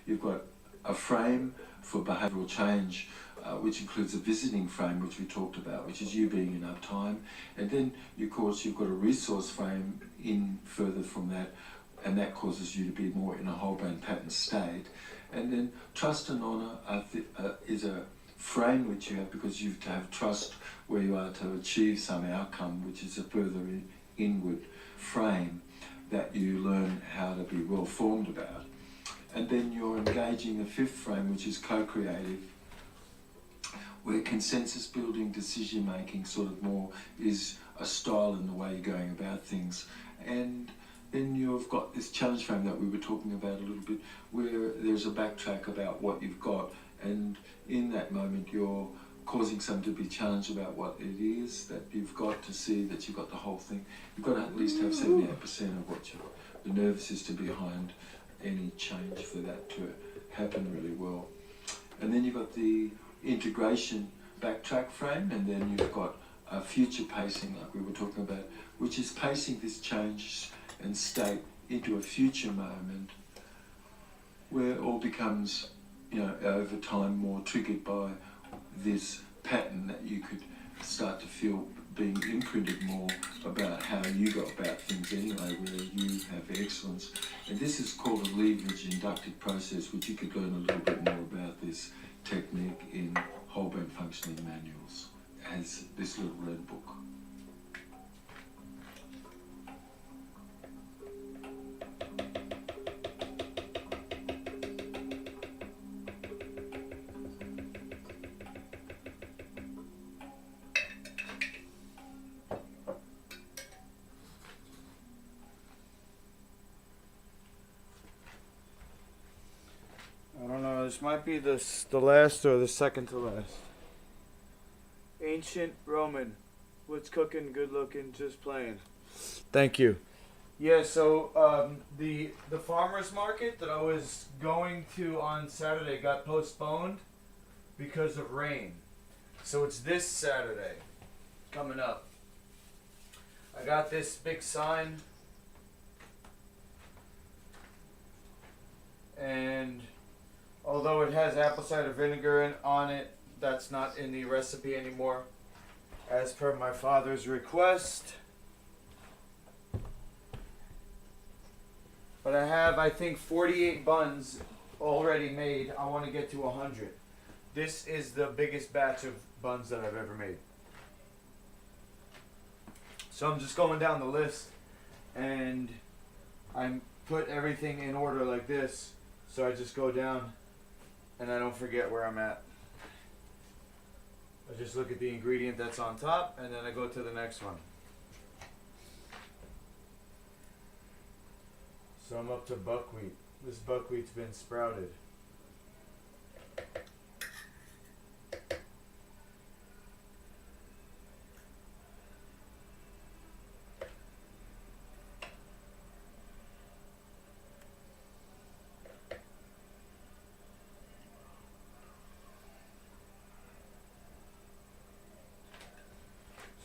you've got a frame for behavioural change, which includes a visiting frame, which we talked about, which is you being in uptime. And then, of course, you've got a resource frame in further from that, and that causes you to be more in a whole brain pattern state. And then trust and honour is a frame which you have because you have to have trust where you are to achieve some outcome, which is a further inward frame that you learn how to be well formed about. And then you're engaging the 5th frame, which is co-creative, where consensus building, decision making sort of more is a style in the way you're going about things. And then you've got this challenge frame that we were talking about a little bit, where there's a backtrack about what you've got, and in that moment you're causing some to be challenged about what it is that you've got, to see that you've got the whole thing. You've got to at least have 78% of what the nervous system behind any change for that to happen really well. And then you've got the integration backtrack frame, and then you've got a future pacing like we were talking about, which is pacing this change and state into a future moment where it all becomes, over time more triggered by this pattern that you could start to feel being imprinted more about how you go about things anyway, where you have excellence. And this is called a leverage inductive process, which you could learn a little bit more about this technique in whole brain functioning manuals, as this little red book. I don't know, this might be the last or the second to last. Ancient Roman. What's cooking, good looking, just playing. Thank you. Yeah, so the farmer's market that I was going to on Saturday got postponed because of rain. So it's this Saturday coming up. I got this big sign, and although it has apple cider vinegar on it, that's not in the recipe anymore, as per my father's request. But I have, I think, 48 buns already made. I want to get to 100. This is the biggest batch of buns that I've ever made. So I'm just going down the list, and I put everything in order like this, so I just go down and I don't forget where I'm at. I just look at the ingredient that's on top, and then I go to the next one. So I'm up to buckwheat. This buckwheat's been sprouted.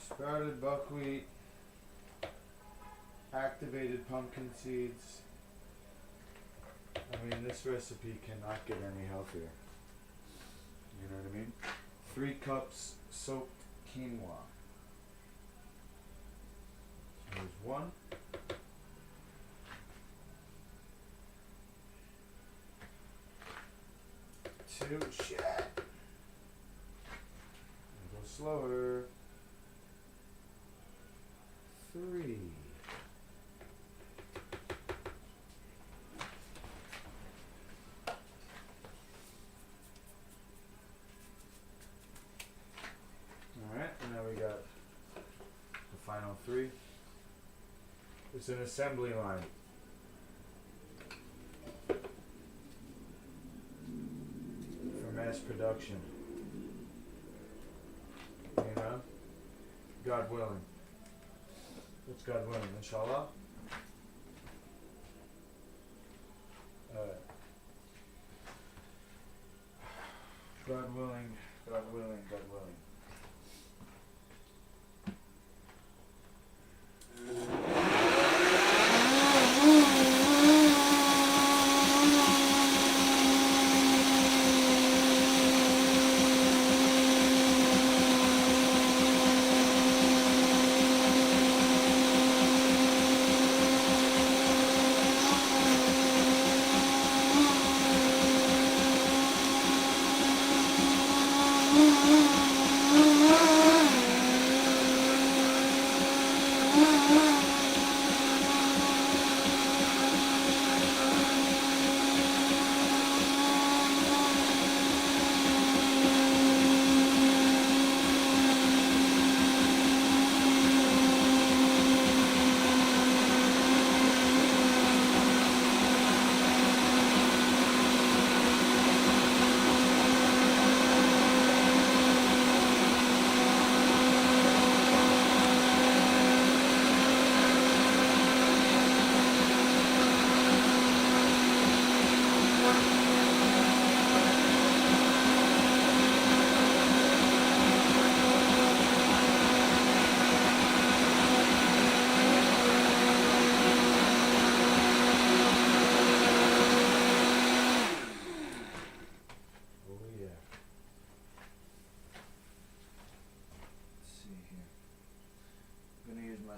Sprouted buckwheat, activated pumpkin seeds. I mean, this recipe cannot get any healthier. You know what I mean? 3 cups soaked quinoa. So there's 1. 2, shit. Go slower. 3. Alright, and now we got the final 3. It's an assembly line. For mass production. You know? God willing. What's God willing? Inshallah? God willing, God willing, God willing.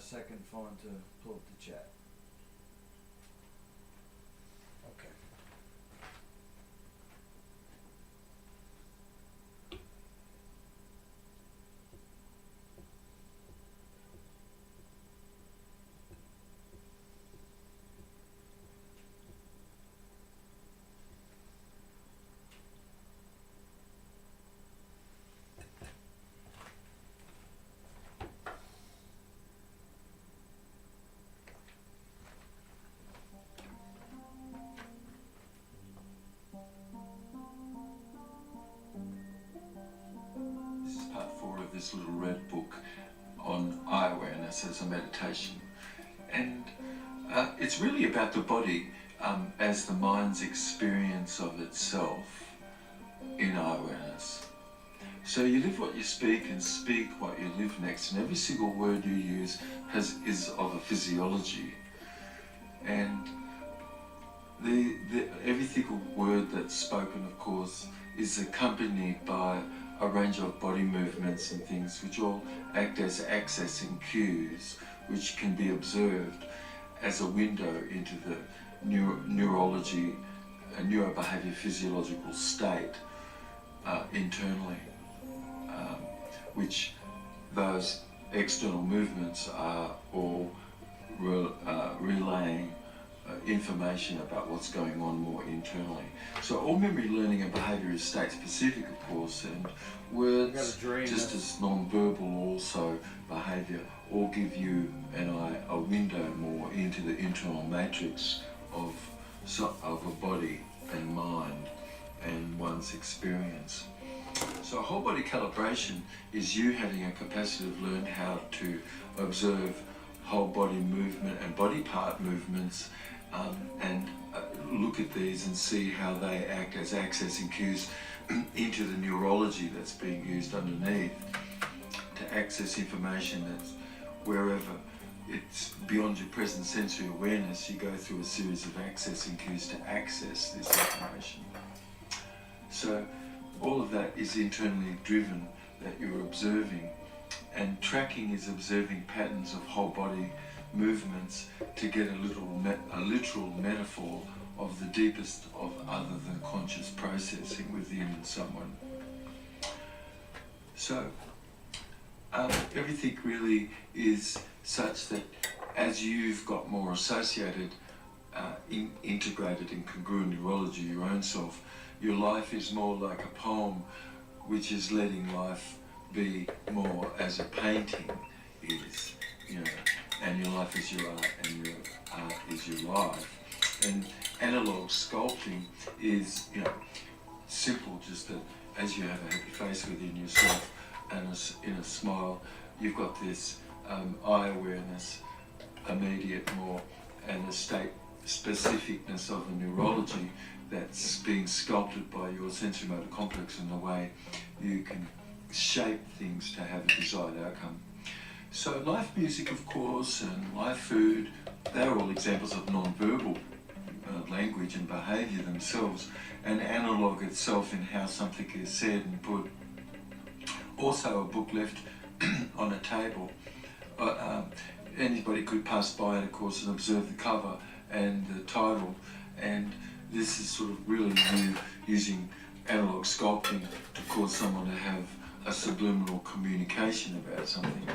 second phone to pull up the chat. Okay. This is part 4 of this little red book on eye awareness as a meditation. And it's really about the body as the mind's experience of itself in eye awareness. So you live what you speak and speak what you live next, and every single word you use is of a physiology. And every single word that's spoken, of course, is accompanied by a range of body movements and things which all act as accessing cues which can be observed as a window into the neurology and neurobehavior physiological state internally, which those external movements are all relaying information about what's going on more internally. So all memory, learning and behaviour is state specific, of course, and words, just as non-verbal also behaviour, all give you and I a window more into the internal matrix of a body and mind and one's experience. So whole body calibration is you having a capacity to learn how to observe whole body movement and body part movements, and look at these and see how they act as accessing cues into the neurology that's being used underneath to access information that's wherever it's beyond your present sensory awareness. You go through a series of accessing cues to access this information. So all of that is internally driven, that you're observing, and tracking is observing patterns of whole body movements to get a literal metaphor of the deepest of other than conscious processing within someone. So everything really is such that as you've got more associated, integrated and congruent neurology, your own self, your life is more like a poem, which is letting life be more as a painting is, and your life is your art and your art is your life. And analog sculpting is, simple, just that as you have a happy face within yourself and in a smile, you've got this eye awareness, immediate more, and the state specificness of the neurology that's being sculpted by your sensory motor complex and the way you can shape things to have a desired outcome. So life music, of course, and life food, they're all examples of non-verbal language and behaviour themselves, and analog itself in how something is said and put. Also a book left on a table. Anybody could pass by it, of course, and observe the cover and the title, and this is sort of really you using analog sculpting to cause someone to have a subliminal communication about something,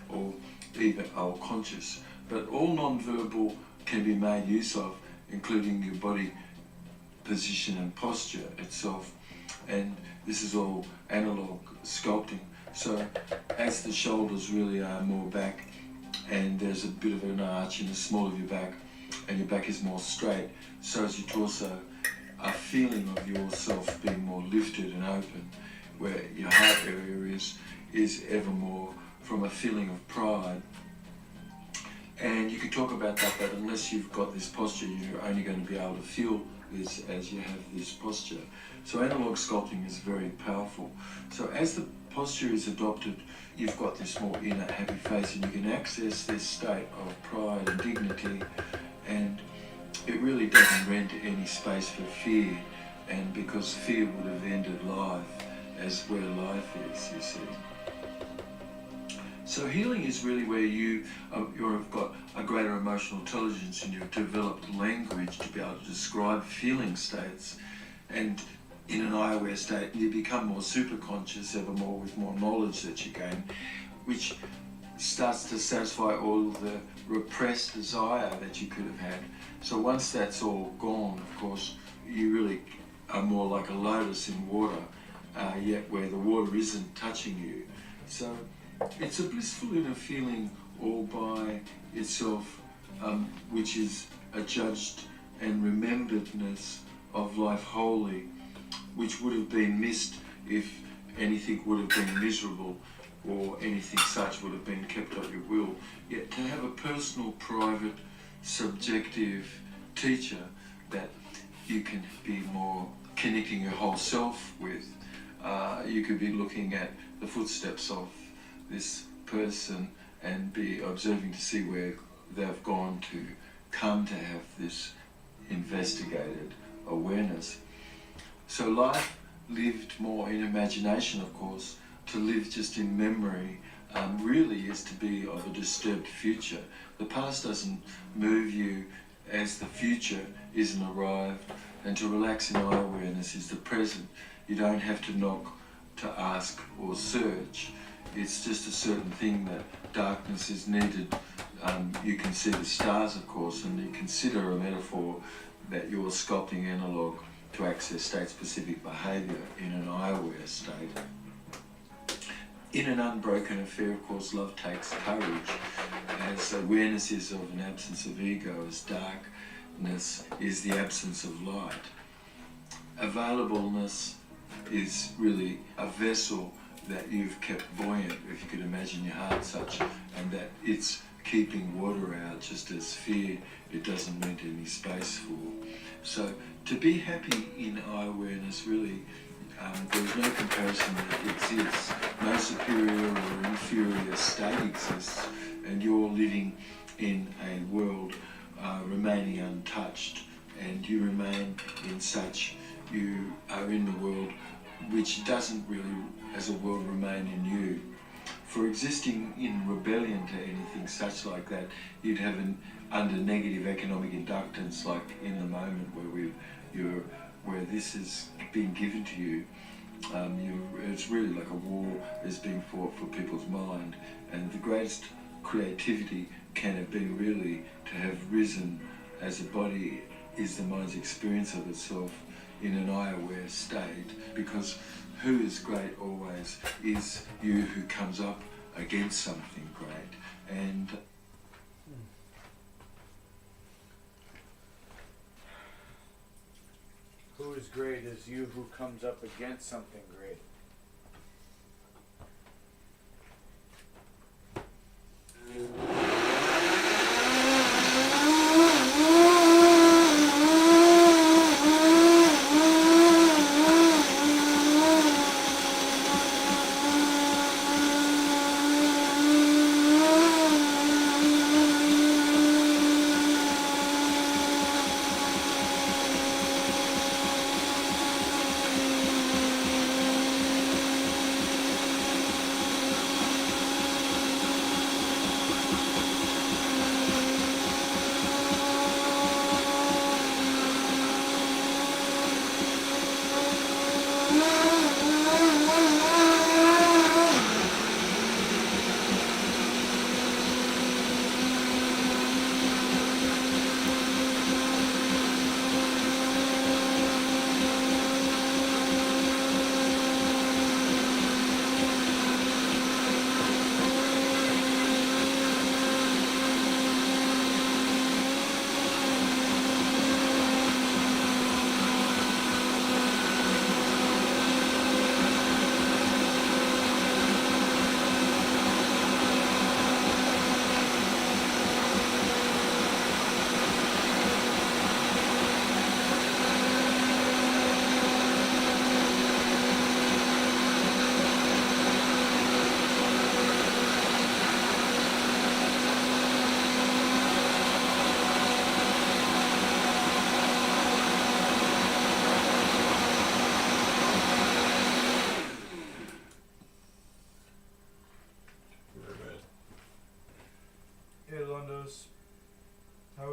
or even conscious. But all non-verbal can be made use of, including your body position and posture itself, and this is all analog sculpting. So as the shoulders really are more back, and there's a bit of an arch in the small of your back, and your back is more straight, so is your torso, a feeling of yourself being more lifted and open, where your heart area is ever more from a feeling of pride. And you can talk about that, but unless you've got this posture, you're only going to be able to feel this as you have this posture. So analog sculpting is very powerful. So as the posture is adopted, you've got this more inner happy face, and you can access this state of pride and dignity, and it really doesn't rent any space for fear, and because fear would have ended life as where life is, you see. So healing is really where you've got a greater emotional intelligence and you've developed language to be able to describe feeling states. And in an eye-aware state, you become more super conscious, ever more with more knowledge that you gain, which starts to satisfy all the repressed desire that you could have had. So once that's all gone, of course, you really are more like a lotus in water, yet where the water isn't touching you. So it's a blissful inner feeling all by itself, which is a judged and rememberedness of life wholly, which would have been missed if anything would have been miserable or anything such would have been kept at your will. Yet to have a personal, private, subjective teacher that you can be more connecting your whole self with, you could be looking at the footsteps of this person and be observing to see where they've gone to come to have this investigated awareness. So life lived more in imagination, of course. To live just in memory really is to be of a disturbed future. The past doesn't move you as the future isn't arrived, and to relax in eye awareness is the present. You don't have to knock to ask or search. It's just a certain thing that darkness is needed. You can see the stars, of course, and you consider a metaphor that you're sculpting analog to access state-specific behaviour in an eye-aware state. In an unbroken affair, of course, love takes courage, as awareness is of an absence of ego, as darkness is the absence of light. Availableness is really a vessel that you've kept buoyant, if you could imagine your heart such, and that it's keeping water out, just as fear it doesn't rent any space for. So to be happy in eye awareness, really, there's no comparison that exists. No superior or inferior state exists, and you're living in a world remaining untouched, and you remain in such, you are in the world which doesn't really, as a world, remain in you. For existing in rebellion to anything such like that, you'd have under negative economic inductance, like in the moment where this is being given to you. It's really like a war is being fought for people's mind, and the greatest creativity can have been really to have risen as a body is the mind's experience of itself in an eye-aware state, because who is great always is you who comes up against something great. And who is great is you who comes up against something great.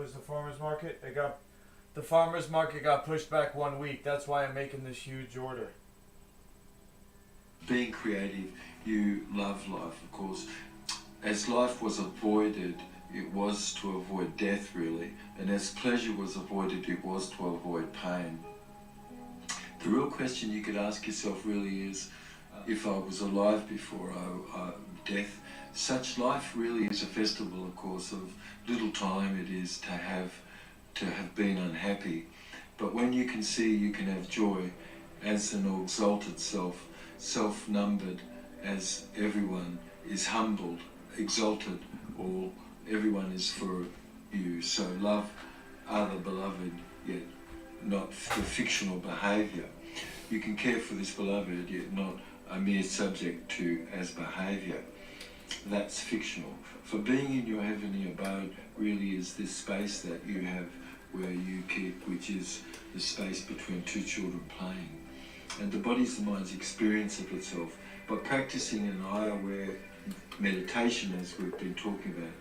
was the farmer's market? The farmer's market got pushed back 1 week. That's why I'm making this huge order. Being creative, you love life, of course. As life was avoided, it was to avoid death, really. And as pleasure was avoided, it was to avoid pain. The real question you could ask yourself really is, if I was alive before death, such life really is a festival, of course, of little time it is to have been unhappy. But when you can see you can have joy as an exalted self, self-numbered, as everyone is humbled, exalted, or everyone is for you. So love other beloved, yet not the fictional behaviour. You can care for this beloved, yet not a mere subject to as behaviour. That's fictional. For being in your heavenly abode really is this space that you have where you keep, which is the space between two children playing. And the body's the mind's experience of itself. But practicing an eye-aware meditation, as we've been talking about,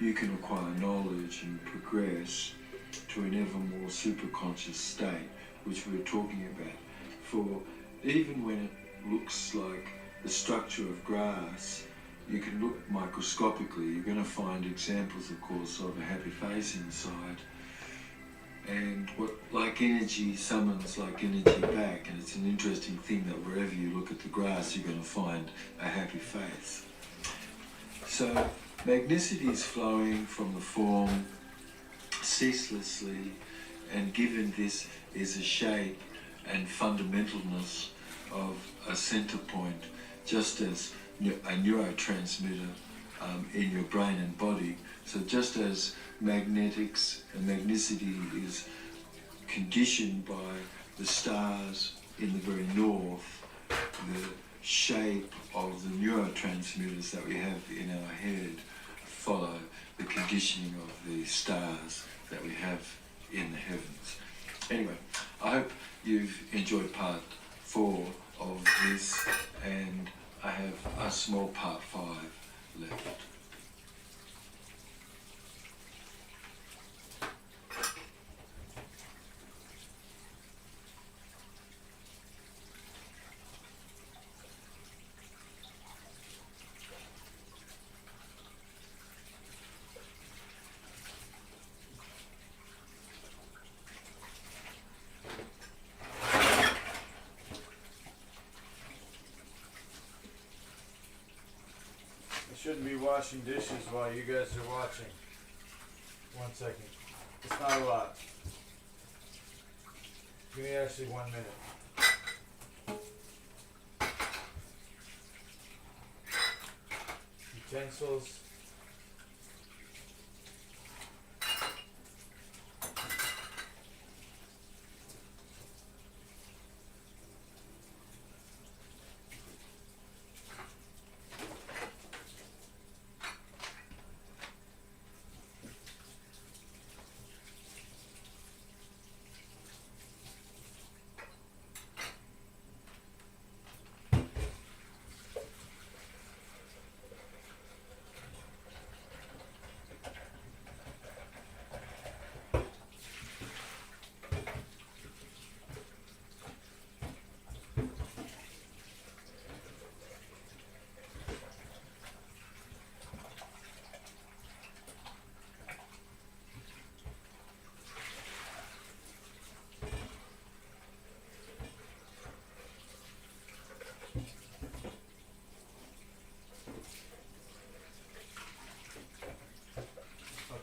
you can acquire knowledge and progress to an ever more superconscious state, which we're talking about. For even when it looks like the structure of grass, you can look microscopically. You're going to find examples, of course, of a happy face inside. And what like energy summons like energy back, and it's an interesting thing that wherever you look at the grass, you're going to find a happy face. So magnicity is flowing from the form ceaselessly, and given this is a shape and fundamentalness of a center point, just as a neurotransmitter in your brain and body. So just as magnetics and magnicity is conditioned by the stars in the very north, the shape of the neurotransmitters that we have in our head follow the conditioning of the stars that we have in the heavens. Anyway, I hope you've enjoyed part 4 of this, and I have a small part 5 left. Shouldn't be washing dishes while you guys are watching. 1 second. It's not a lot. Give me actually 1 minute. Utensils.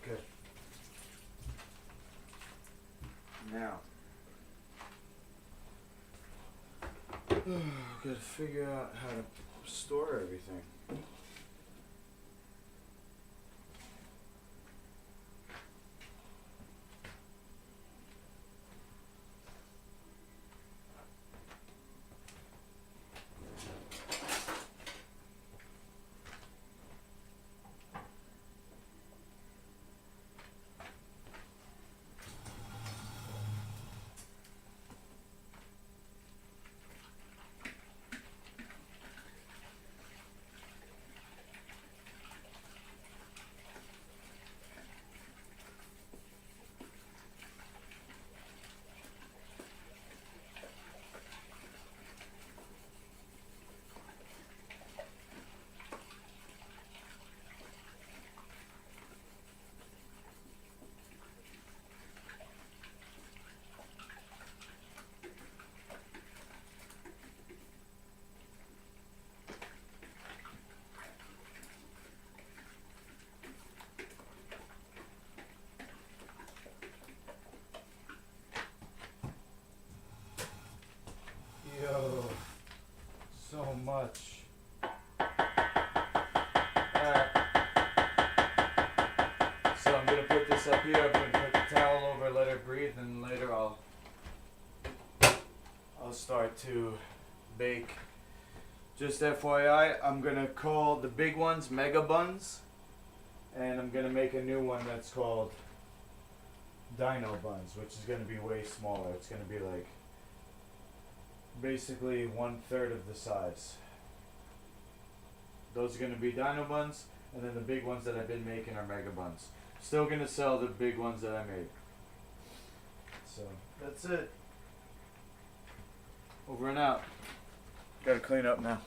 Okay. Now, gotta figure out how to store everything. here, I'm gonna put the towel over, let her breathe, and later I'll start to bake. Just FYI, I'm gonna call the big ones Mega Buns, and I'm gonna make a new one that's called Dino Buns, which is gonna be way smaller. It's gonna be like basically 1/3 of the size. Those are gonna be Dino Buns, and then the big ones that I've been making are Mega Buns. Still gonna sell the big ones that I made. So that's it. Over and out. Gotta clean up now.